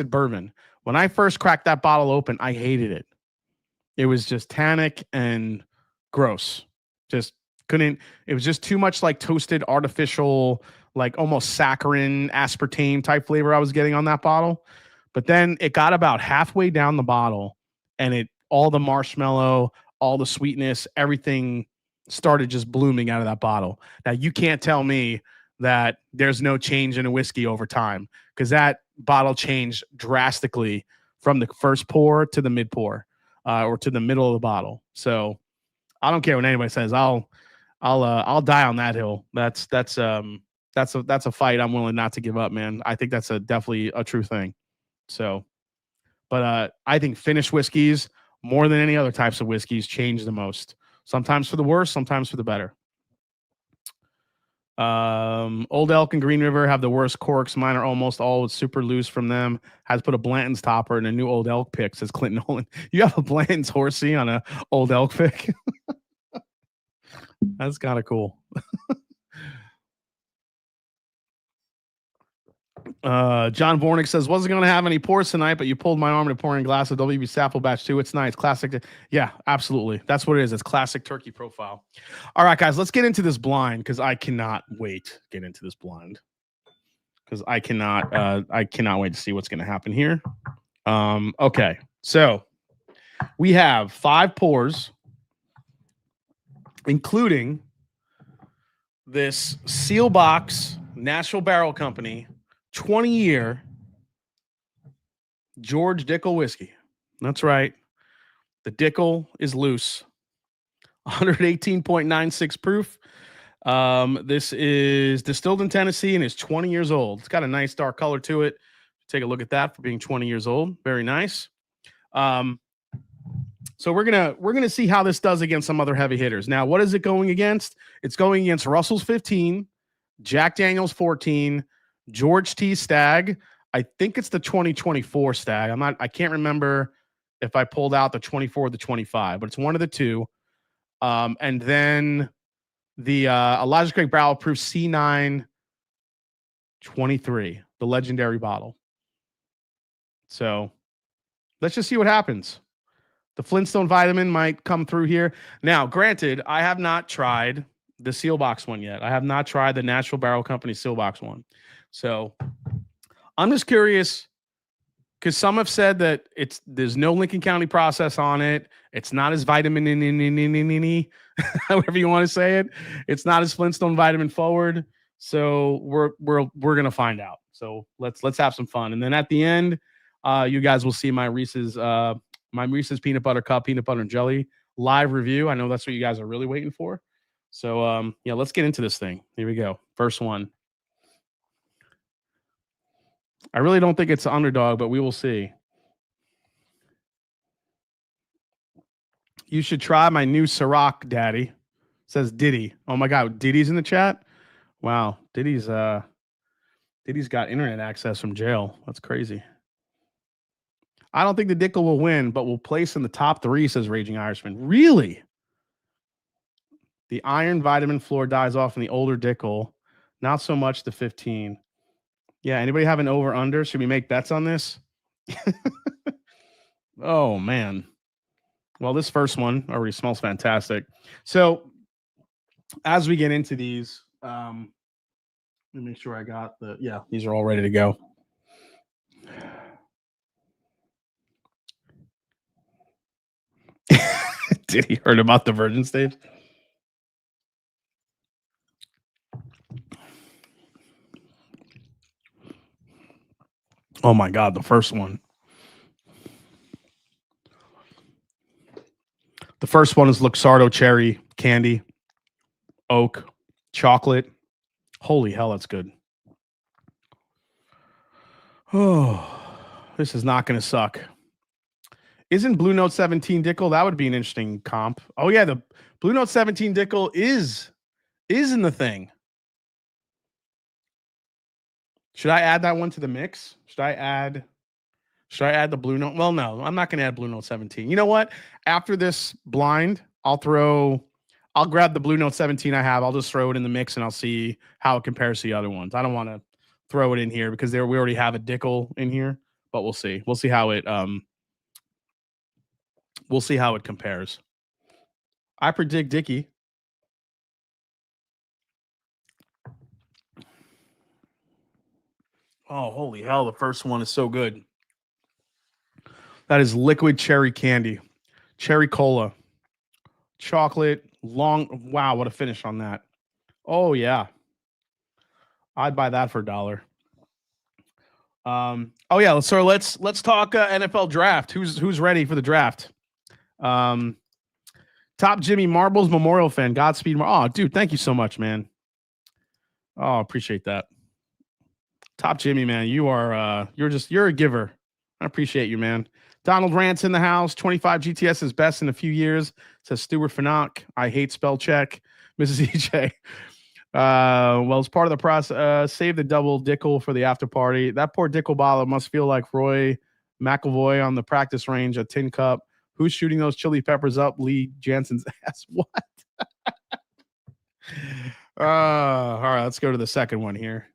bourbon. When I first cracked that bottle open, I hated it. It was just tannic and gross. Just couldn't, it was just too much like toasted artificial, like almost saccharin, aspartame type flavor I was getting on that bottle. But then it got about halfway down the bottle and all the marshmallow, all the sweetness, everything started just blooming out of that bottle. Now, you can't tell me that there's no change in a whiskey over time, because that bottle changed drastically from the first pour to the mid pour, or to the middle of the bottle. So I don't care what anybody says. I'll die on that hill. That's a fight I'm willing not to give up, man. I think that's definitely a true thing. So, but I think finished whiskeys, more than any other types of whiskeys, change the most. Sometimes for the worse, sometimes for the better. Old Elk and Green River have the worst corks. Mine are almost all super loose from them. Has put a Blanton's topper in a new Old Elk pick, says Clinton Nolan. You have a Blanton's horsey on a Old Elk pick? That's kind of cool. John Vornick says, wasn't going to have any pours tonight, but you pulled my arm to pouring a glass of WB Saffle Batch 2. It's nice. Classic. Yeah, absolutely. That's what it is. It's classic turkey profile. All right, guys, let's get into this blind, because I cannot wait to get into this blind. Because I cannot wait to see what's going to happen here. Okay, so we have 5 pours, including this seal box Nashville Barrel Company 20-year George Dickel whiskey. That's right. The Dickel is loose. 118.96 proof. This is distilled in Tennessee and is 20 years old. It's got a nice dark color to it. Take a look at that for being 20 years old. Very nice. So we're gonna see how this does against some other heavy hitters. Now, what is it going against? It's going against Russell's 15, Jack Daniel's 14, George T. Stag. I think it's the 2024 Stag. I can't remember if I pulled out the 24 or the 25, but it's one of the two. And then the Elijah Craig Barrel Proof C9 23, the legendary bottle. So let's just see what happens. The Flintstone Vitamin might come through here. Now, granted, I have not tried the seal box one yet. I have not tried the Nashville Barrel Company seal box one. So I'm just curious, because some have said that there's no Lincoln County process on it. It's not as vitamin however you want to say it. It's not as Flintstone Vitamin forward. So we're gonna find out. So let's have some fun. And then at the end, you guys will see my Reese's peanut butter cup, peanut butter and jelly live review. I know that's what you guys are really waiting for. So yeah, let's get into this thing. Here we go. First one. I really don't think it's an underdog, but we will see. You should try my new Ciroc, Daddy, says Diddy. Oh my God, Diddy's in the chat. Wow, Diddy's Diddy's got internet access from jail. That's crazy. I don't think the Dickel will win, but will place in the top 3, says Raging Irishman. Really? The iron vitamin floor dies off in the older Dickel. Not so much the 15. Yeah, anybody have an over-under? Should we make bets on this? Oh, man. Well, this first one already smells fantastic. So as we get into these, let me make sure I got these are all ready to go. Did he heard about the virgin stage? Oh my God, the first one. The first one is Luxardo cherry, candy, oak, chocolate. Holy hell, that's good. Oh, this is not going to suck. Isn't Blue Note 17 Dickel? That would be an interesting comp. Oh yeah, the Blue Note 17 Dickel is in the thing. Should I add that one to the mix? Should I add the Blue Note? Well, no, I'm not going to add Blue Note 17. You know what? After this blind, I'll grab the Blue Note 17 I have. I'll just throw it in the mix and I'll see how it compares to the other ones. I don't want to throw it in here because we already have a Dickel in here, but we'll see. We'll see how it compares. I predict Dickey. Oh, holy hell. The first one is so good. That is liquid cherry candy, cherry cola, chocolate, long. Wow, what a finish on that. Oh, yeah. I'd buy that for $1. Oh, yeah. So let's talk NFL draft. Who's ready for the draft? Top Jimmy Marbles Memorial fan. Godspeed. Oh, dude, thank you so much, man. Oh, appreciate that. Top Jimmy, man. You're a giver. I appreciate you, man. Donald Rant's in the house. 25 GTS is best in a few years, says Stuart Fanak. I hate spell check. Mrs. EJ. Well, as part of the process, save the double Dickel for the after party. That poor Dickel bottle must feel like Roy McElvoy on the practice range, a tin cup. Who's shooting those chili peppers up Lee Jansen's ass? What? All right, let's go to the second one here.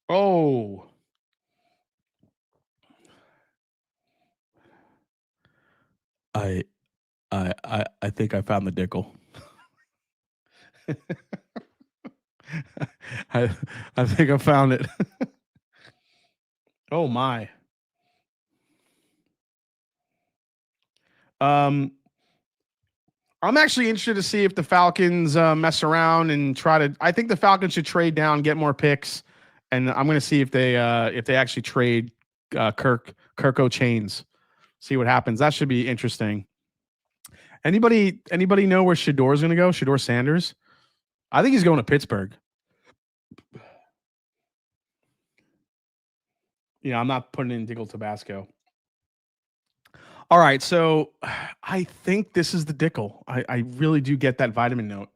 Oh. I think I found the Dickel. I think I found it. Oh my. I'm actually interested to see if the Falcons mess around and try to. I think the Falcons should trade down, get more picks, and I'm going to see if they actually trade Kirko Chains. See what happens. That should be interesting. Anybody know where Shador's going to go? Shador Sanders. I think he's going to Pittsburgh. Yeah, I'm not putting in Dickel Tabasco. All right, so I think this is the Dickel. I really do get that vitamin note,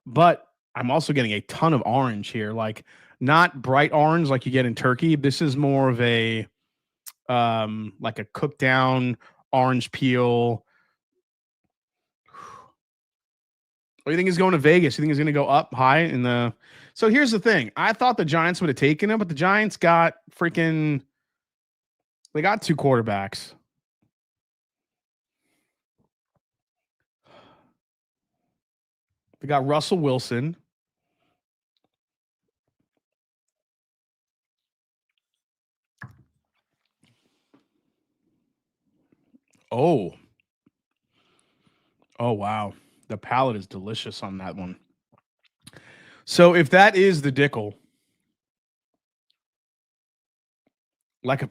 but I'm also getting a ton of orange here. Like not bright orange like you get in Turkey. This is more of a like a cooked down orange peel. What do you think he's going to Vegas? You think he's going to go up high in the? So here's the thing. I thought the Giants would have taken him, but the Giants got they got 2 quarterbacks. They got Russell Wilson. Oh, wow. The palate is delicious on that one. So if that is the Dickel, like a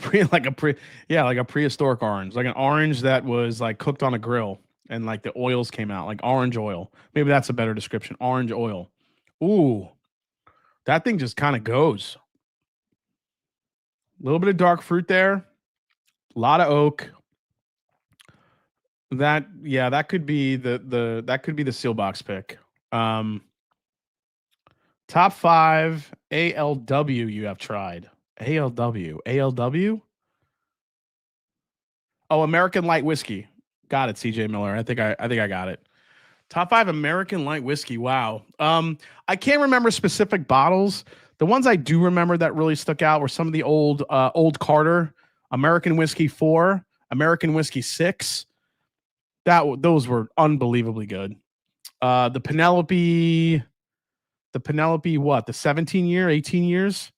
prehistoric orange, like an orange that was like cooked on a grill and like the oils came out, like orange oil. Maybe that's a better description. Orange oil. Ooh, that thing just kind of goes. A little bit of dark fruit there. A lot of oak. That could be the Sealbox pick. Top 5 ALW you have tried. ALW. Oh, American Light Whiskey. Got it, CJ Miller. I think I got it. Top 5 American Light Whiskey. Wow. I can't remember specific bottles. The ones I do remember that really stuck out were some of the old Carter, American Whiskey 4, American Whiskey 6. Those were unbelievably good. The Penelope what? The 17 year, 18 years?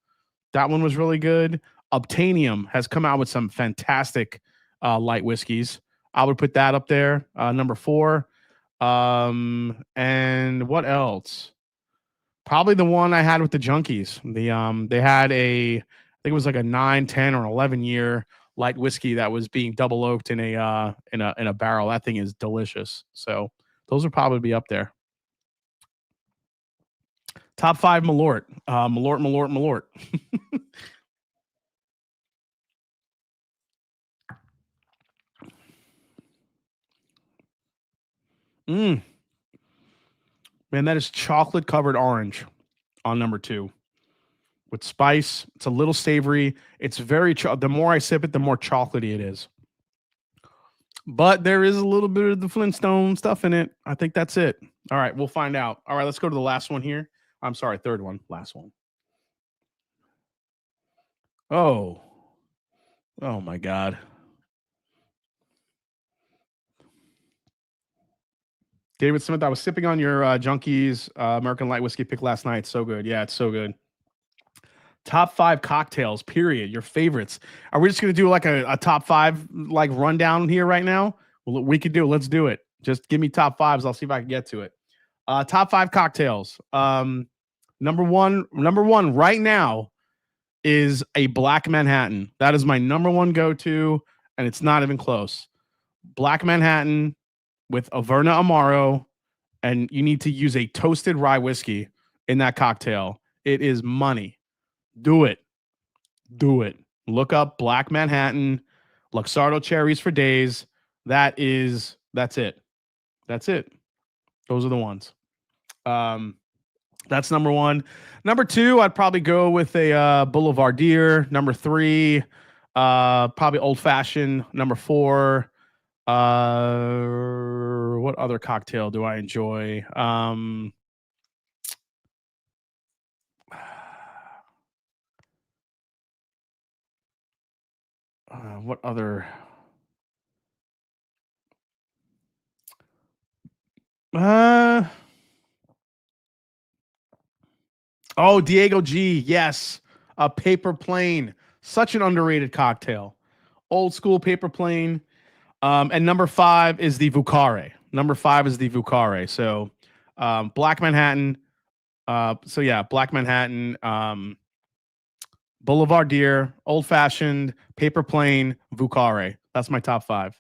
That one was really good. Obtainium has come out with some fantastic light whiskeys. I would put that up there. Number 4. And what else? Probably the one I had with the Junkies. They had I think it was like a 9, 10, or 11 year light whiskey that was being double oaked in a barrel. That thing is delicious. So those would probably be up there. Top 5 Malort. Malort. Man, that is chocolate covered orange on number 2 with spice. It's a little savory. It's very the more I sip it, the more chocolatey it is. But there is a little bit of the Flintstone stuff in it. I think that's it. All right, we'll find out. All right, let's go to the last one here. I'm sorry, third one, last one. Oh my God. David Smith, I was sipping on your Junkies American Light Whiskey pick last night. So good. Yeah, it's so good. Top 5 cocktails, period. Your favorites. Are we just going to do like a top 5 like rundown here right now? Well, we could do it. Let's do it. Just give me top 5s. I'll see if I can get to it. Top 5 cocktails. Number one right now is a Black Manhattan. That is my number 1 go-to, and it's not even close. Black Manhattan with Averna Amaro, and you need to use a toasted rye whiskey in that cocktail. It is money. Do it. Look up Black Manhattan, Luxardo cherries for days. That's it. Those are the ones. That's number 1. Number 2, I'd probably go with a Boulevardier. Number 3, probably Old Fashioned. Number 4, what other cocktail do I enjoy? What other? Diego G. Yes, a Paper Plane. Such an underrated cocktail. Old school Paper Plane. And number 5 is the Vucare. So Black Manhattan. Black Manhattan, Boulevardier, Old Fashioned, Paper Plane, Vucare. That's my top 5.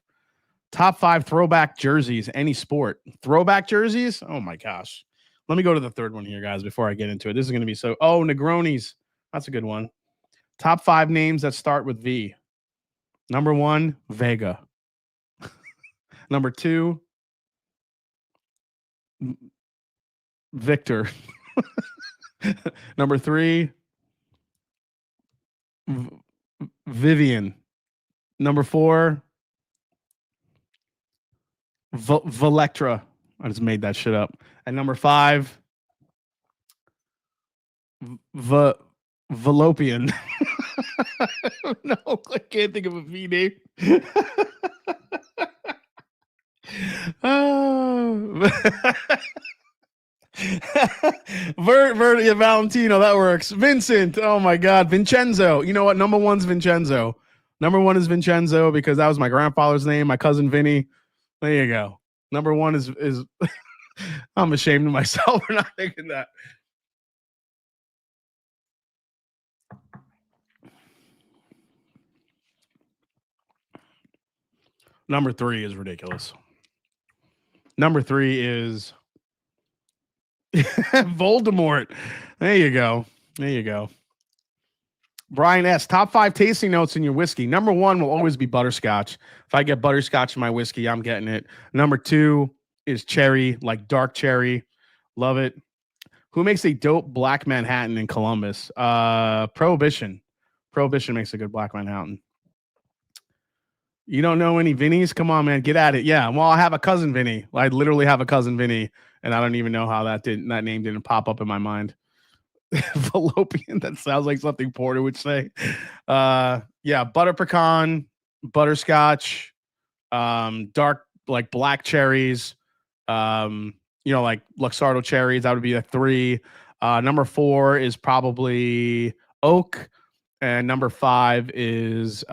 Top 5 throwback jerseys, any sport. Throwback jerseys? Oh my gosh. Let me go to the third one here, guys, before I get into it. This is going to be Negronis. That's a good one. Top 5 names that start with V. Number 1, Vega. Number 2, Victor. Number 3, Vivian. Number 4, Valectra. I just made that shit up. And number 5, Velopian. No, I can't think of a V name. Valentino, that works. Vincent, oh my God, Vincenzo. You know what? Number 1's Vincenzo. Number 1 is Vincenzo because that was my grandfather's name. My cousin Vinny. There you go. Number 1 is I'm ashamed of myself for not thinking that. Number 3 is ridiculous. Number 3 is Voldemort. There you go. Brian S. Top 5 tasting notes in your whiskey. Number 1 will always be butterscotch. If I get butterscotch in my whiskey, I'm getting it. Number 2 is cherry, like dark cherry. Love it. Who makes a dope Black Manhattan in Columbus? Prohibition. Prohibition makes a good Black Manhattan. You don't know any Vinnies? Come on, man, get at it. Yeah, well, I have a cousin Vinny. I literally have a cousin Vinny, and I don't even know how that name didn't pop up in my mind. Fallopian. That sounds like something Porter would say. Yeah, butter pecan, butterscotch, dark like black cherries, like Luxardo cherries. That would be a 3. Number 4 is probably oak, and number 5 is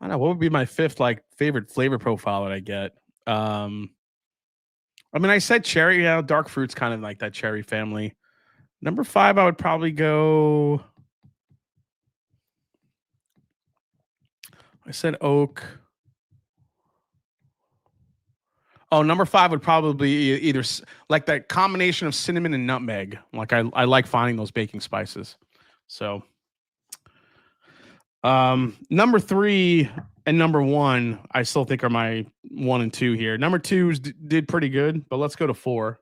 I don't know what would be my 5th like favorite flavor profile that I get. I mean, I said cherry. Dark fruit's kind of like that cherry family. Number 5, I would probably go. I said oak. Oh, number 5 would probably be either like that combination of cinnamon and nutmeg. Like I like finding those baking spices. So, number 3 and number 1, I still think are my 1 and 2 here. Number 2 did pretty good, but let's go to 4.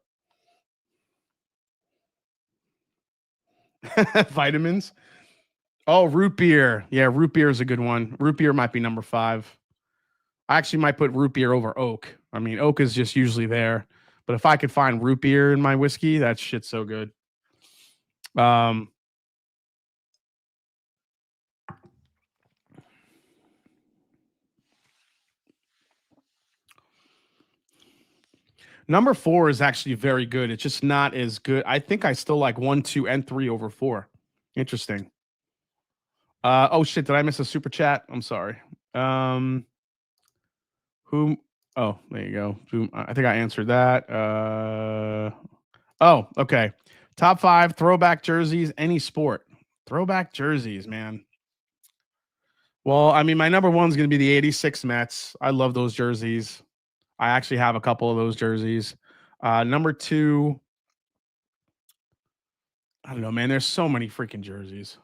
Vitamins. Oh, root beer. Yeah, root beer is a good one. Root beer might be number 5. I actually might put root beer over oak. I mean, oak is just usually there, but if I could find root beer in my whiskey, that shit's so good. Number 4 is actually very good. It's just not as good. I think I still like 1, 2, and 3 over 4. Interesting. Oh shit! Did I miss a super chat? I'm sorry. Who? Oh, there you go. I think I answered that. Oh, okay. Top 5 throwback jerseys, any sport. Throwback jerseys, man. Well, I mean, my number 1 is going to be the '86 Mets. I love those jerseys. I actually have a couple of those jerseys. Number 2, I don't know, man. There's so many freaking jerseys.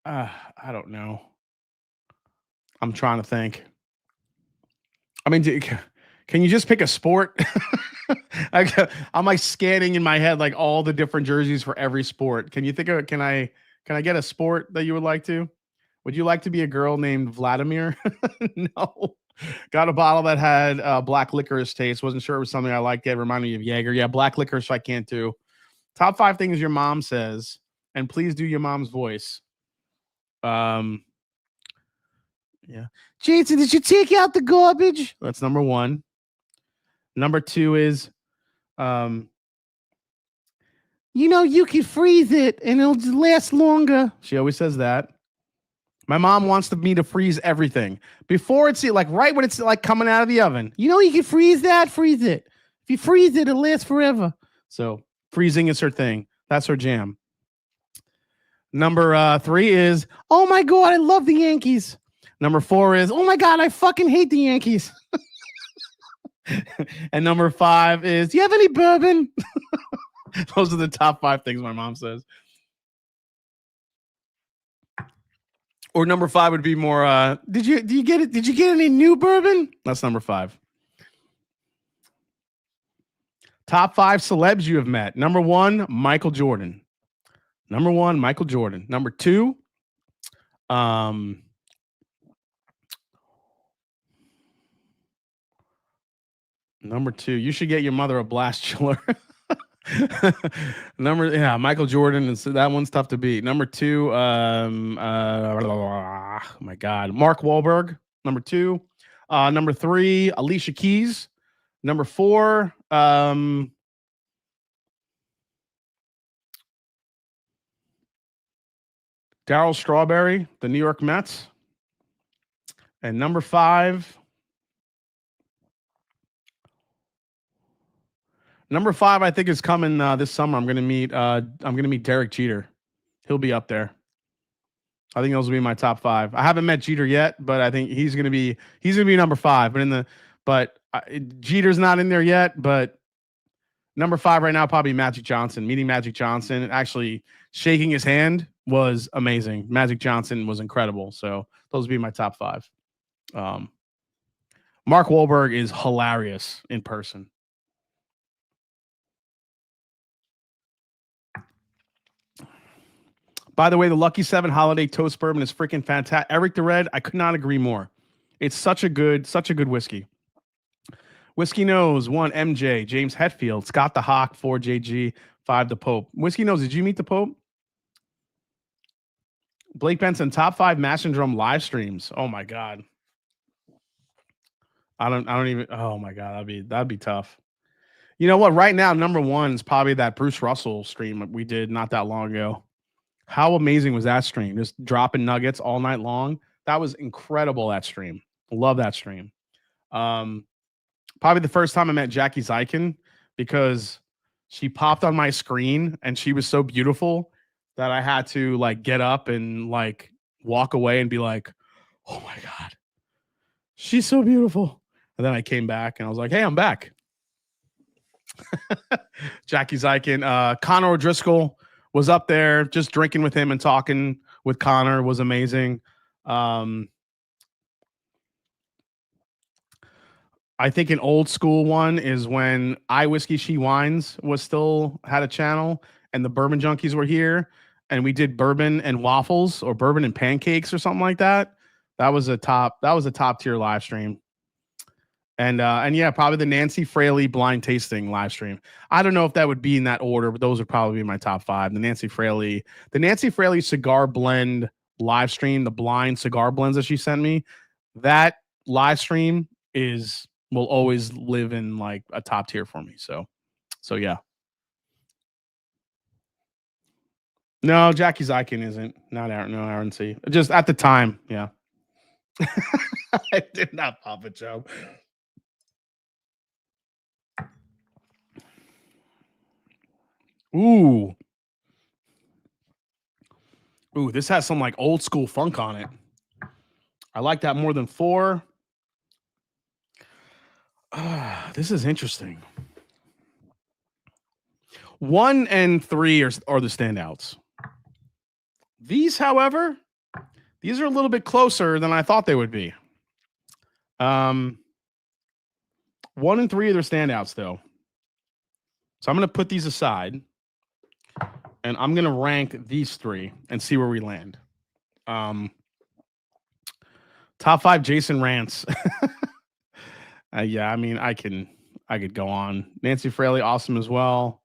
I don't know. I'm trying to think. I mean, can you just pick a sport? I'm like scanning in my head like all the different jerseys for every sport. Can you think of? Can I get a sport that you would like to? Would you like to be a girl named Vladimir? No. Got a bottle that had black licorice taste. Wasn't sure it was something I liked. It reminded me of Jaeger. Yeah, black licorice I can't do. Top 5 things your mom says, and please do your mom's voice. Yeah. Jason, did you take out the garbage? That's number 1. Number 2 is, you can freeze it and it'll just last longer. She always says that. My mom wants me to freeze everything before it's like right when it's like coming out of the oven. You can freeze that, freeze it. If you freeze it, it'll last forever. So freezing is her thing. That's her jam. Number 3 is, oh my God, I love the Yankees. Number 4 is, oh my God, I fucking hate the Yankees. And number 5 is, do you have any bourbon? Those are the top 5 things my mom says. Or number 5 would be more, did you get it? Did you get any new bourbon? That's number 5. Top 5 celebs you have met. Number 1, Michael Jordan. Number 1, Michael Jordan. Number 2, you should get your mother a blast chiller. Michael Jordan, and so that one's tough to beat. Number 2, oh my God, Mark Wahlberg. Number 2, number 3, Alicia Keys. Number 4, Darryl Strawberry, the New York Mets. And number 5. Number 5, I think, is coming this summer. I'm gonna meet Derek Jeter. He'll be up there. I think those will be my top 5. I haven't met Jeter yet, but I think he's gonna be number 5. But Jeter's not in there yet. But number 5 right now, probably Magic Johnson. Meeting Magic Johnson and actually shaking his hand was amazing. Magic Johnson was incredible. So those would be my top 5. Mark Wahlberg is hilarious in person. By the way, the Lucky 7 Holiday Toast Bourbon is freaking fantastic. Eric the Red, I could not agree more. It's such a good whiskey. Whiskey Nose, 1 MJ, James Hetfield, Scott the Hawk, 4 JG, 5 the Pope. Whiskey Nose, did you meet the Pope? Blake Benson, top 5 Mash and Drum live streams. Oh my God. I don't even, oh my God, that'd be tough. You know what? Right now, number 1 is probably that Bruce Russell stream we did not that long ago. How amazing was that stream? Just dropping nuggets all night long. That was incredible, that stream. Love that stream. Probably the first time I met Jackie Zykin, because she popped on my screen and she was so beautiful that I had to like get up and like walk away and be like, oh my God, she's so beautiful. And then I came back and I was like, hey, I'm back. Jackie Zykin. Connor O'Driscoll was up there just drinking with him and talking with Connor was amazing. I think an old school one is when I Whiskey She Wines was still had a channel and the Bourbon Junkies were here and we did bourbon and waffles or bourbon and pancakes or something like that. That was a top tier live stream. And yeah, probably the Nancy Fraley blind tasting live stream. I don't know if that would be in that order, but those would probably be my top 5. The Nancy Fraley cigar blend live stream, the blind cigar blends that she sent me, that live stream will always live in like a top tier for me. So yeah. No, Jackie Zykin isn't. Not Aaron. No, Aaron C. Just at the time, yeah. I did not pop a joke. Ooh, this has some like old school funk on it. I like that more than 4. This is interesting. 1 and 3 are the standouts. These, however, these are a little bit closer than I thought they would be. 1 and 3 are the standouts, though. So I'm going to put these aside, and I'm going to rank these 3 and see where we land. Top 5 Jason Rants. Yeah, I mean, I could go on. Nancy Fraley, awesome as well.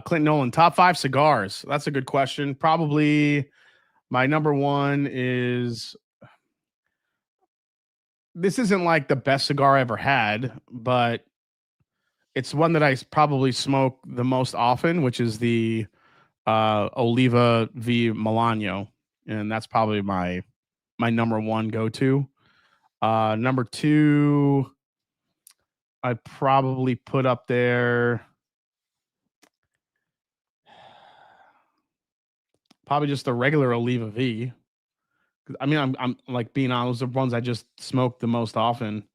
Clint Nolan, top 5 cigars. That's a good question. Probably my number 1 is, this isn't like the best cigar I ever had, but it's one that I probably smoke the most often, which is the Oliva V Milano. And that's probably my number 1 go-to. Number 2, I'd probably put up there probably just the regular Oliva V. I mean, I'm like being honest, the ones I just smoke the most often.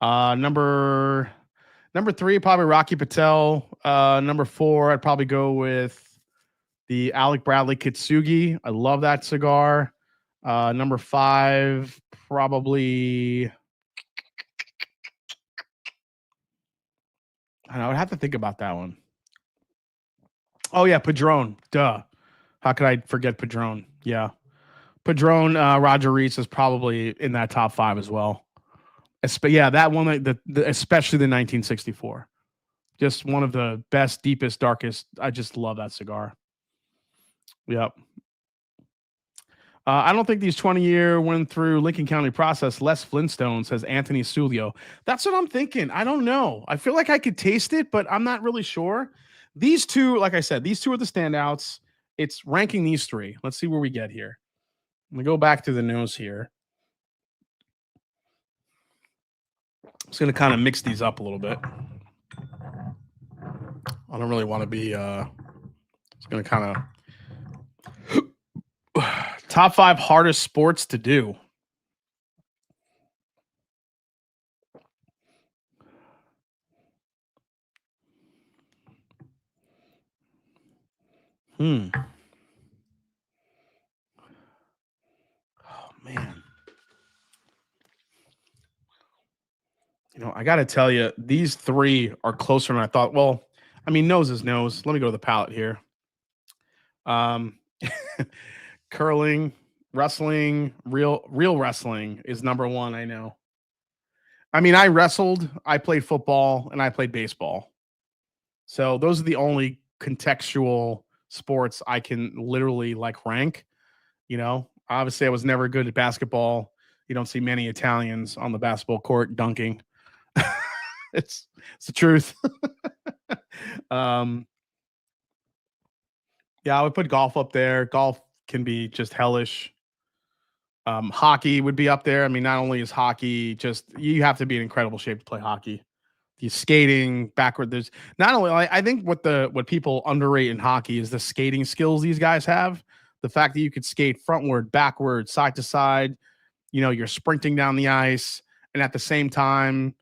Number 3, probably Rocky Patel. Number 4, I'd probably go with the Alec Bradley Kitsugi. I love that cigar. Number 5, probably, I would have to think about that one. Oh yeah, Padron. Duh. How could I forget Padron? Yeah. Padron, Roger Reese is probably in that top 5 as well. Yeah, that one, especially the 1964. Just one of the best, deepest, darkest. I just love that cigar. Yep. I don't think these 20-year went through Lincoln County process. Les Flintstone, says Anthony Sulio. That's what I'm thinking. I don't know. I feel like I could taste it, but I'm not really sure. These 2, like I said, these 2 are the standouts. It's ranking these 3. Let's see where we get here. Let me go back to the nose here. I'm just going to kind of mix these up a little bit. I don't really want to be, it's going to kind of top 5 hardest sports to do. Oh, man. You know, I got to tell you, these 3 are closer than I thought. Well, I mean, nose is nose. Let me go to the palate here. curling, wrestling, real wrestling is number one. I know. I mean, I wrestled, I played football, and I played baseball. So those are the only contextual sports I can literally like rank. You know, obviously, I was never good at basketball. You don't see many Italians on the basketball court dunking. it's the truth. um, yeah, I would put golf up there. Golf can be just hellish. Hockey would be up there. I mean, not only is hockey just you have to be in incredible shape to play hockey. The skating backward. There's not only I think what people underrate in hockey is the skating skills these guys have. The fact that you could skate frontward, backward, side to side. You know, you're sprinting down the ice, and at the same time,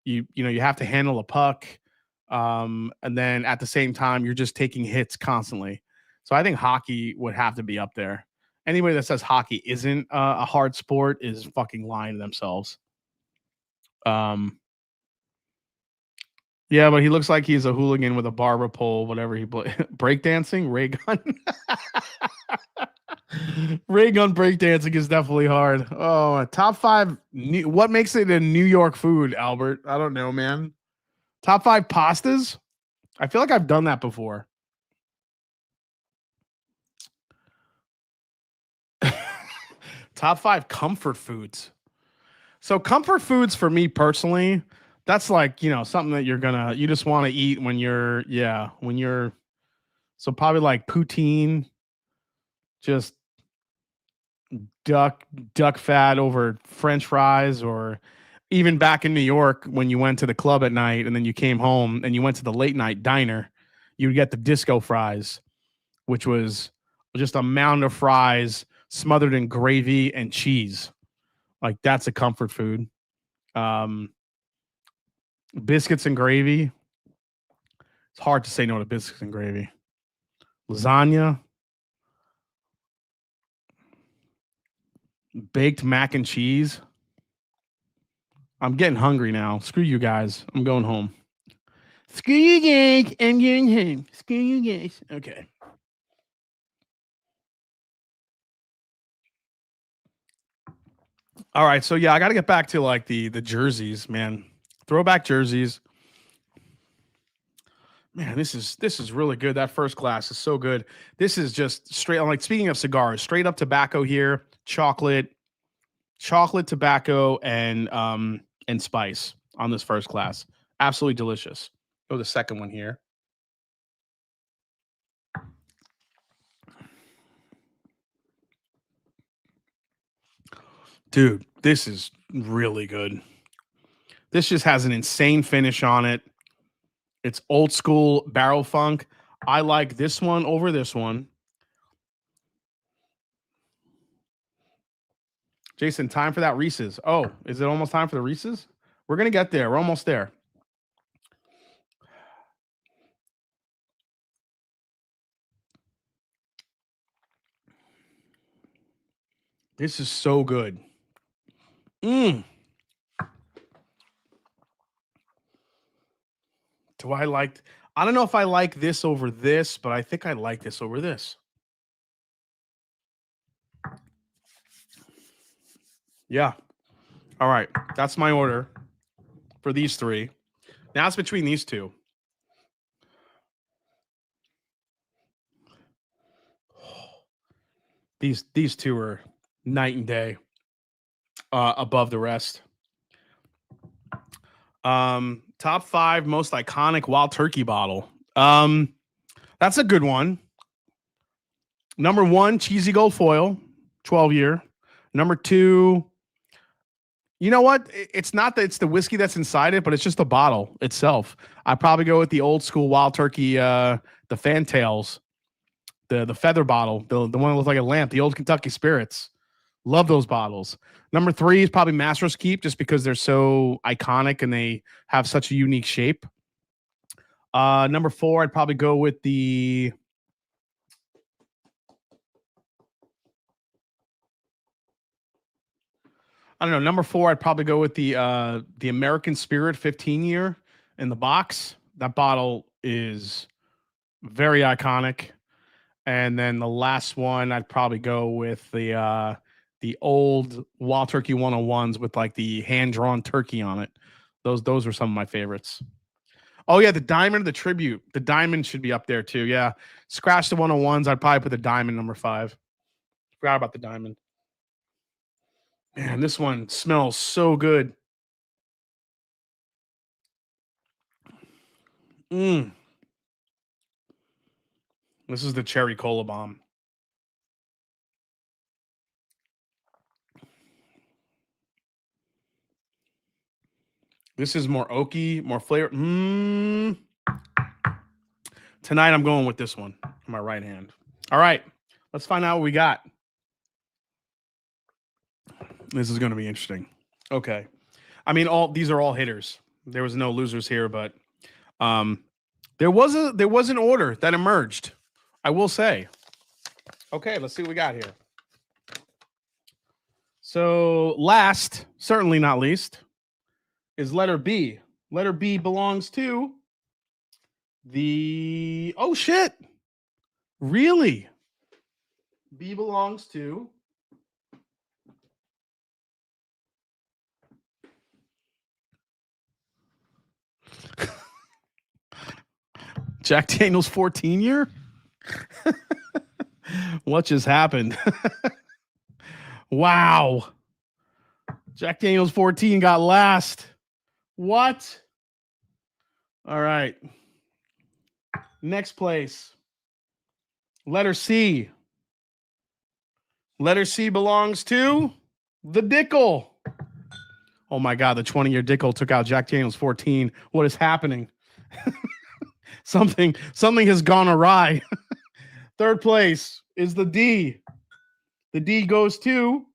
you have to handle a puck, and then at the same time, you're just taking hits constantly. So I think hockey would have to be up there. Anybody that says hockey isn't a hard sport is fucking lying to themselves. Yeah, but he looks like he's a hooligan with a barber pole, whatever he play. Breakdancing, ray gun. Ray gun breakdancing is definitely hard. Oh, top five. What makes it a New York food, Albert? I don't know, man. Top five pastas? I feel like I've done that before. Top five comfort foods. So comfort foods for me personally, that's like, something that you just want to eat when you're so probably like poutine, just duck fat over French fries, or even back in New York when you went to the club at night and then you came home and you went to the late night diner, you would get the disco fries, which was just a mound of fries smothered in gravy and cheese. Like that's a comfort food. Biscuits and gravy. It's hard to say no to biscuits and gravy. Lasagna. Baked mac and cheese. I'm getting hungry now. Screw you guys. I'm going home. Screw you guys. I'm going home. Screw you guys. Okay. All right. So yeah, I got to get back to like the jerseys, man. Throwback jerseys. Man, this is really good. That first glass is so good. This is just straight. Like speaking of cigars, straight up tobacco here, chocolate, tobacco, and spice on this first glass. Absolutely delicious. Go the second one here. Dude, this is really good. This just has an insane finish on it. It's old school barrel funk. I like this one over this one. Jason, time for that Reese's. Oh, is it almost time for the Reese's? We're going to get there. We're almost there. This is so good. Do I don't know if I like this over this, but I think I like this over this. Yeah. All right. That's my order for these three. Now it's between these two. These two are night and day above the rest. Top five most iconic Wild Turkey bottle. That's a good one. Number one, cheesy gold foil, 12-year. Number two, you know what? It's not that it's the whiskey that's inside it, but it's just the bottle itself. I'd probably go with the old school Wild Turkey, the Fantails, the feather bottle, the one that looks like a lamp, the old Kentucky Spirits. Love those bottles. Number three is probably Master's Keep, just because they're so iconic and they have such a unique shape. Number four, I'd probably go with the I don't know. Number four, I'd probably go with the American Spirit 15-year in the box. That bottle is very iconic. And then the last one, I'd probably go with the old Wild Turkey 101s with like the hand-drawn turkey on it. Those were some of my favorites. Oh, yeah, the Diamond, the Tribute. The Diamond should be up there, too. Yeah. Scratch the 101s. I'd probably put the Diamond number 5. Forgot about the Diamond. Man, this one smells so good. This is the Cherry Cola Bomb. This is more oaky, more flavor. Tonight, I'm going with this one on my right hand. All right, let's find out what we got. This is going to be interesting. Okay. I mean, these are all hitters. There was no losers here, but there was an order that emerged, I will say. Okay, let's see what we got here. So last, certainly not least, is letter B. Letter B belongs to the... Oh, shit. Really? B belongs to... Jack Daniel's 14 year? What just happened? Wow. Jack Daniel's 14 got last. What? All right. Next place. Letter C. Letter C belongs to the Dickel. Oh my God, the 20-year Dickel took out Jack Daniel's 14. What is happening? Something has gone awry. Third place is the D. The D goes to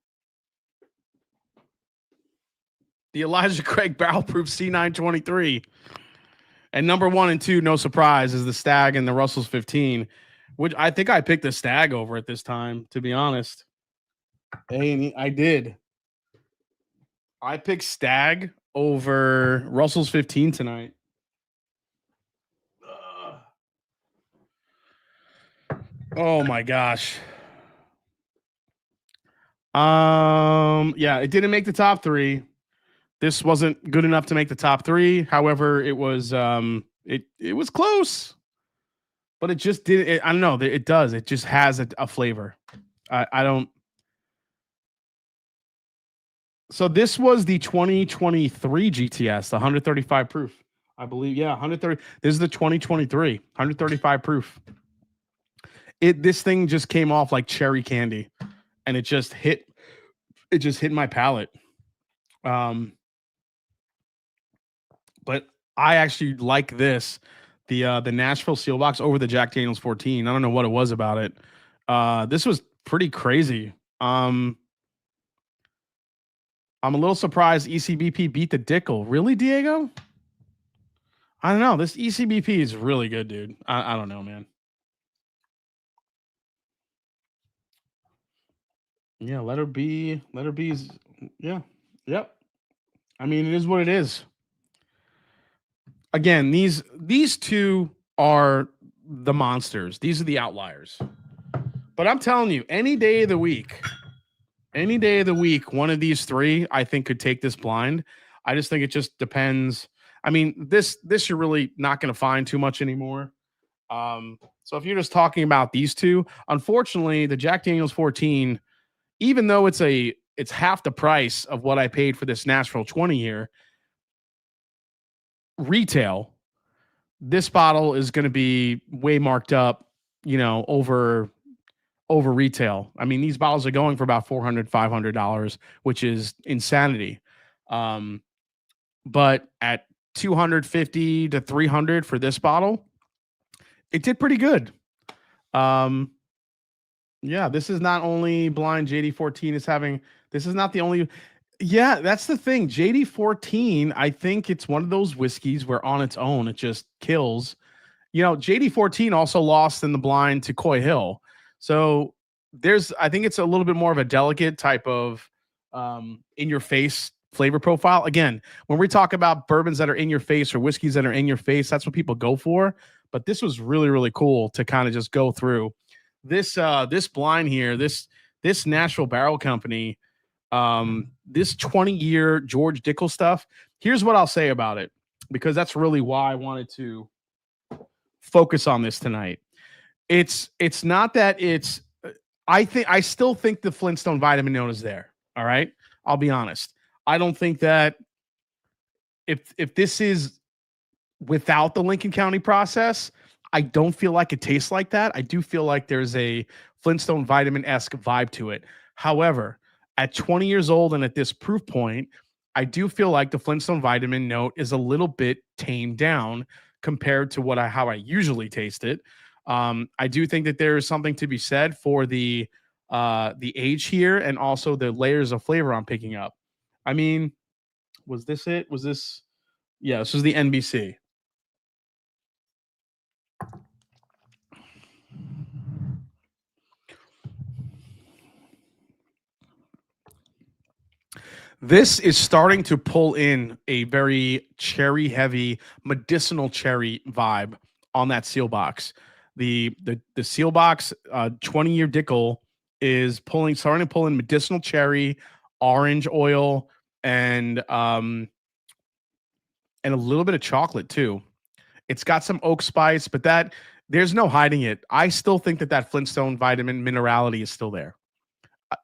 the Elijah Craig Barrel Proof C923. And number 1 and 2, no surprise, is the Stag and the Russell's 15, which I think I picked the Stag over at this time, to be honest. Hey, I did. I picked Stag over Russell's 15 tonight. Oh my gosh. Yeah, it didn't make the top 3. This wasn't good enough to make the top 3. However, it was it was close. But it just didn't. I don't know. It does. It just has a flavor. I don't. So this was the 2023 GTS, the 135 proof. I believe. Yeah, 130. This is the 2023 135 proof. This thing just came off like cherry candy, and it just hit my palate. But I actually like this, the Nashville Seal Box over the Jack Daniel's 14. I don't know what it was about it. This was pretty crazy. I'm a little surprised ECBP beat the Dickel. Really, Diego? I don't know. This ECBP is really good, dude. I don't know, man. Yeah, letter B. Letter B is, yeah. Yep. I mean, it is what it is. Again, these two are the monsters. These are the outliers. But I'm telling you, any day of the week, one of these 3, I think, could take this blind. I just think it just depends. I mean, this you're really not going to find too much anymore. So if you're just talking about these 2, unfortunately, the Jack Daniel's 14, even though it's half the price of what I paid for this Nashville 20 year retail, this bottle is going to be way marked up, over retail. I mean, these bottles are going for about $400, $500, which is insanity. But at $250 to $300 for this bottle, it did pretty good. Yeah, this is not only blind. JD14 is having. This is not the only. Yeah, that's the thing. JD14, I think it's one of those whiskeys where on its own it just kills. JD14 also lost in the blind to Coy Hill. So I think it's a little bit more of a delicate type of in your face flavor profile. Again, when we talk about bourbons that are in your face or whiskeys that are in your face, that's what people go for. But this was really, really cool to kind of just go through. this blind here, this Nashville Barrel Company, this 20-year George Dickel stuff. Here's what I'll say about it, because that's really why I wanted to focus on this tonight. It's not that it's. I still think the Flintstone vitamin note is there. All right, I'll be honest. I don't think that if this is without the Lincoln County process, I don't feel like it tastes like that. I do feel like there's a Flintstone vitamin-esque vibe to it. However, at 20 years old and at this proof point, I do feel like the Flintstone vitamin note is a little bit tamed down compared to how I usually taste it. I do think that there is something to be said for the age here and also the layers of flavor I'm picking up. I mean, was this it? Was this? Yeah, this was the NBC. This is starting to pull in a very cherry heavy medicinal cherry vibe on that seal box. The seal box 20-year Dickel is starting to pull in medicinal cherry, orange oil, and a little bit of chocolate too. It's got some oak spice, but there's no hiding it. I still think that Flintstone vitamin minerality is still there.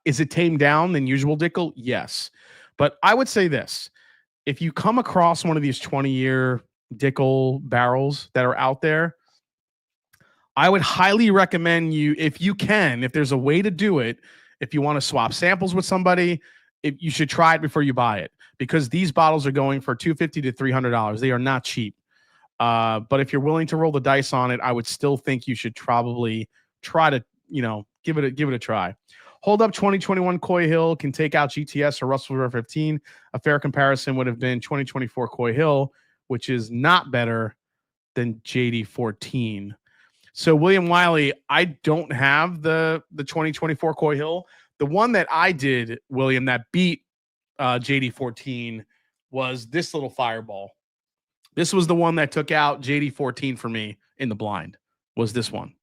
Is it tamed down than usual Dickel? Yes. But I would say this. If you come across one of these 20-year Dickel barrels that are out there, I would highly recommend you, if you can, if there's a way to do it, if you want to swap samples with somebody, you should try it before you buy it, because these bottles are going for $250 to $300. They are not cheap. But if you're willing to roll the dice on it, I would still think you should probably try to, give it a try. Hold Up 2021 Coy Hill can take out GTS or Russell River 15. A fair comparison would have been 2024 Coy Hill, which is not better than JD 14. So William Wiley, I don't have the 2024 Coy Hill. The one that I did, William, that beat JD 14 was this little Fireball. This was the one that took out JD 14 for me in the blind, was this one.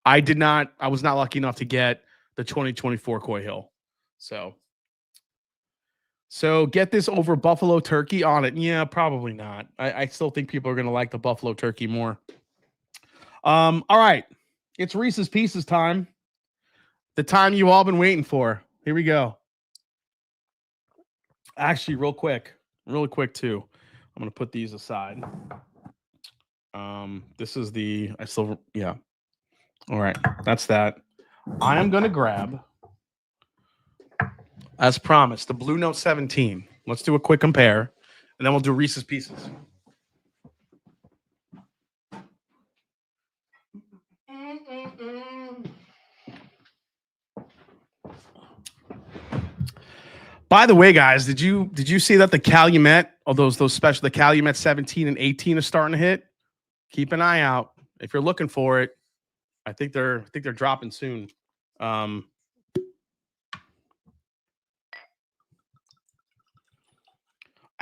I was not lucky enough to get the 2024 Coy Hill. So get this over Buffalo Turkey on it. Yeah, probably not. I still think people are going to like the Buffalo Turkey more. All right. It's Reese's Pieces time. The time you all been waiting for. Here we go. Actually, really quick too. I'm going to put these aside. This is all right. That's that. I am going to grab, as promised, the Blue Note 17. Let's do a quick compare, and then we'll do Reese's Pieces. By the way, guys, did you see that the Calumet, those special, the Calumet 17 and 18 is starting to hit? Keep an eye out if you're looking for it. I think they're dropping soon. I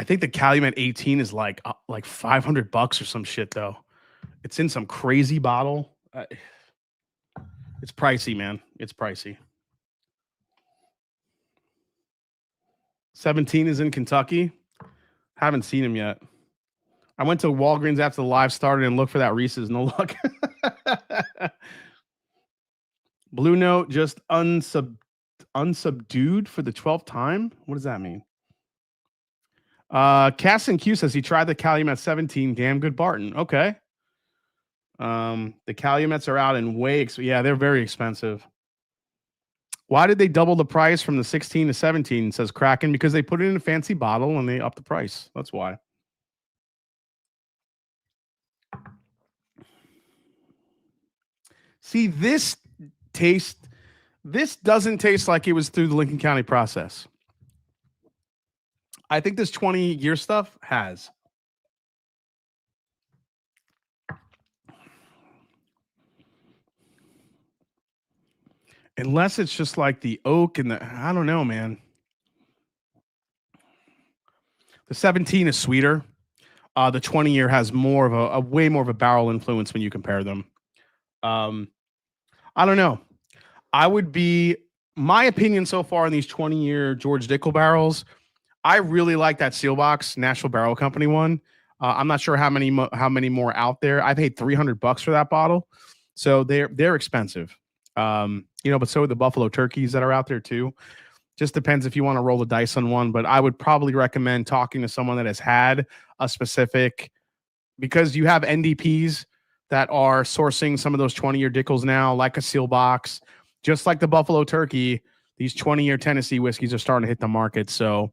think the Calumet 18 is like $500 or some shit though. It's in some crazy bottle. It's pricey, man. It's pricey. 17 is in Kentucky. Haven't seen him yet. I went to Walgreens after the live started and looked for that Reese's. No luck. Blue Note just unsubdued for the 12th time. What does that mean? Cass and Q says he tried the Calumet 17. Damn good Barton. Okay. The Calumets are out in yeah, they're very expensive. Why did they double the price from the 16 to 17? Says Kraken, because they put it in a fancy bottle and they upped the price. That's why. See, this doesn't taste like it was through the Lincoln County process. I think this 20-year stuff has. Unless it's just like the oak and I don't know, man. The 17 is sweeter. The 20-year has more of a way more of a barrel influence when you compare them. I don't know. I would be, my opinion so far in these 20-year George Dickel barrels, I really like that Sealbox National Barrel Company one. I'm not sure how many more out there. I paid $300 for that bottle, so they're expensive. But so are the Buffalo Turkeys that are out there too. Just depends if you want to roll the dice on one, but I would probably recommend talking to someone that has had a specific, because you have NDPs that are sourcing some of those 20-year Dickels now, like a Sealbox, just like the Buffalo Turkey. These 20-year Tennessee whiskeys are starting to hit the market. So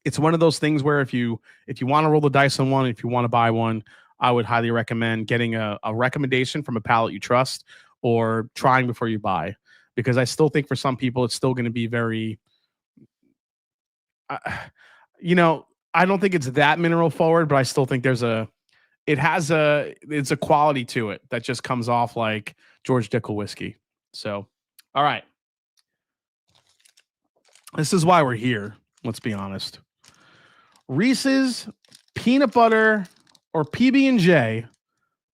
it's one of those things where if you want to roll the dice on one, if you want to buy one, I would highly recommend getting a recommendation from a palate you trust or trying before you buy, because I still think for some people it's still going to be very, I don't think it's that mineral forward, but I still think it's a quality to it that just comes off like George Dickel whiskey. So, all right. This is why we're here. Let's be honest. Reese's peanut butter or PB&J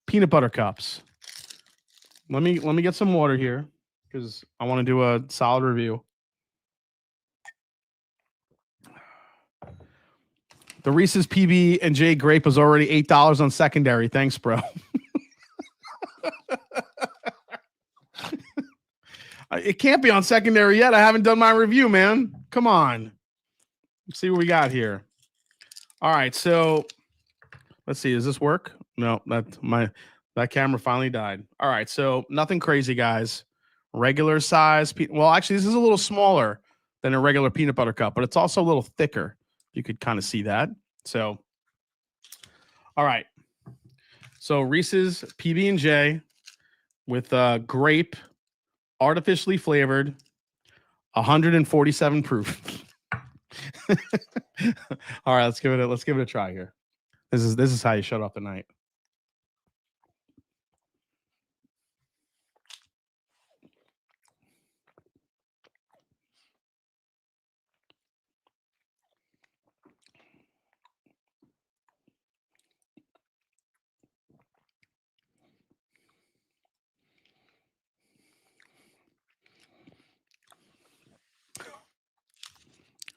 peanut butter cups. Let me get some water here because I want to do a solid review. The Reese's PB&J grape was already $8 on secondary. Thanks, bro. It can't be on secondary yet. I haven't done my review, man. Come on. Let's see what we got here. All right, so let's see. Does this work? No, that camera finally died. All right, so nothing crazy, guys. Regular size. Well, actually, this is a little smaller than a regular peanut butter cup, but it's also a little thicker. You could kind of see that. So, all right. So Reese's PB&J with grape, artificially flavored, 147 proof. All right, let's give it a try here. This is how you shut off the night.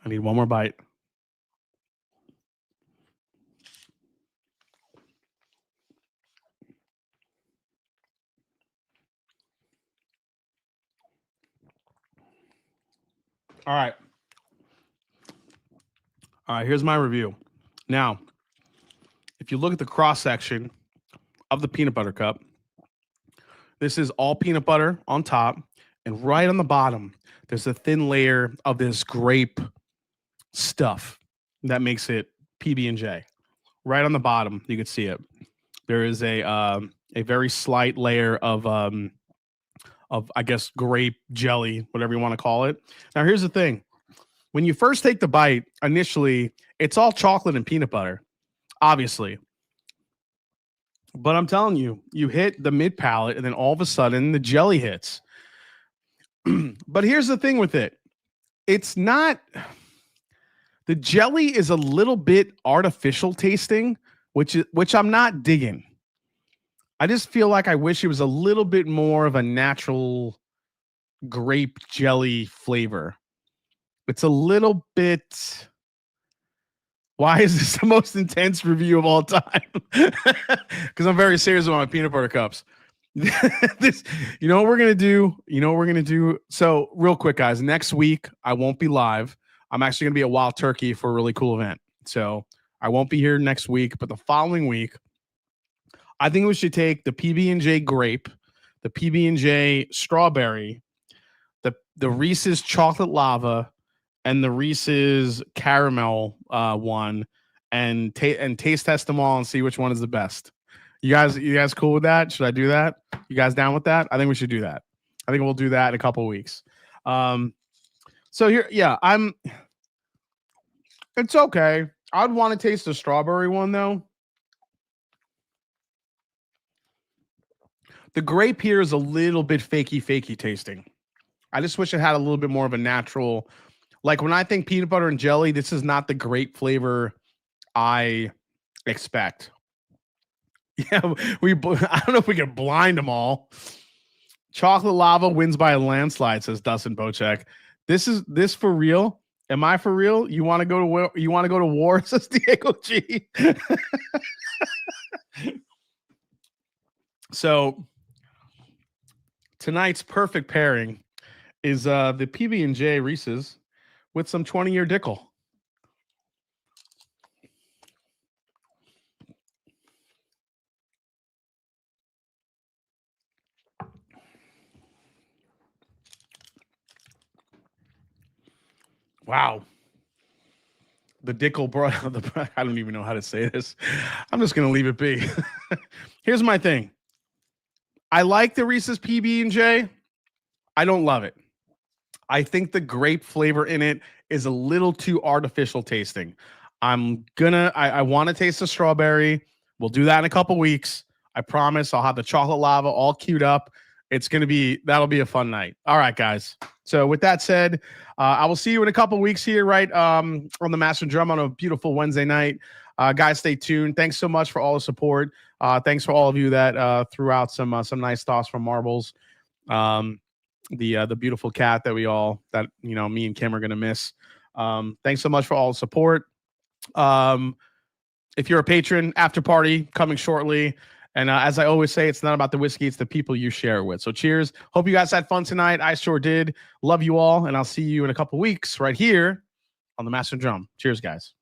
I need one more bite. All right. All right, here's my review. Now, if you look at the cross section of the peanut butter cup, this is all peanut butter on top, and right on the bottom, there's a thin layer of this grape stuff that makes it PB&J. Right on the bottom, you can see it. There is a very slight layer of I guess grape jelly, whatever you want to call it. Now, here's the thing: when you first take the bite, initially, it's all chocolate and peanut butter, obviously. But I'm telling you, you hit the mid palate, and then all of a sudden, the jelly hits. But here's the thing with it: it's not. The jelly is a little bit artificial tasting, which I'm not digging. I just feel like I wish it was a little bit more of a natural grape jelly flavor. It's a little bit. Why is this the most intense review of all time? Because I'm very serious about my peanut butter cups. You know what we're gonna do? So, real quick, guys. Next week, I won't be live. I'm actually gonna be at Wild Turkey for a really cool event. So I won't be here next week, but the following week, I think we should take the PB&J grape, the PB&J strawberry, the Reese's chocolate lava, and the Reese's caramel one, and taste test them all and see which one is the best. You guys cool with that? Should I do that? You guys down with that? I think we should do that. I think we'll do that in a couple of weeks. So here, yeah, it's okay. I'd want to taste the strawberry one though. The grape here is a little bit fakey tasting. I just wish it had a little bit more of a natural, like when I think peanut butter and jelly, this is not the grape flavor I expect. Yeah, I don't know if we can blind them all. Chocolate lava wins by a landslide, says Dustin Bocek. This for real? Am I for real? You want to go to war? You want to go to war? Says Diego G. So tonight's perfect pairing is the PB&J Reese's with some 20-year Dickel. Wow. The Dickel brought the. I don't even know how to say this. I'm just going to leave it be. Here's my thing. I like the Reese's PB&J. I don't love it. I think the grape flavor in it is a little too artificial tasting. I want to taste the strawberry. We'll do that in a couple weeks. I promise. I'll have the chocolate lava all queued up. That'll be a fun night. All right, guys. So with that said, I will see you in a couple weeks here, right, on the Master Drum on a beautiful Wednesday night. Guys, stay tuned. Thanks so much for all the support. Thanks for all of you that threw out some nice thoughts from Marbles. The beautiful cat that me and Kim are gonna miss. Thanks so much for all the support. If you're a patron, after party coming shortly. And as I always say, it's not about the whiskey, it's the people you share it with. So cheers. Hope you guys had fun tonight. I sure did. Love you all, and I'll see you in a couple weeks right here on the Master Drum. Cheers, guys.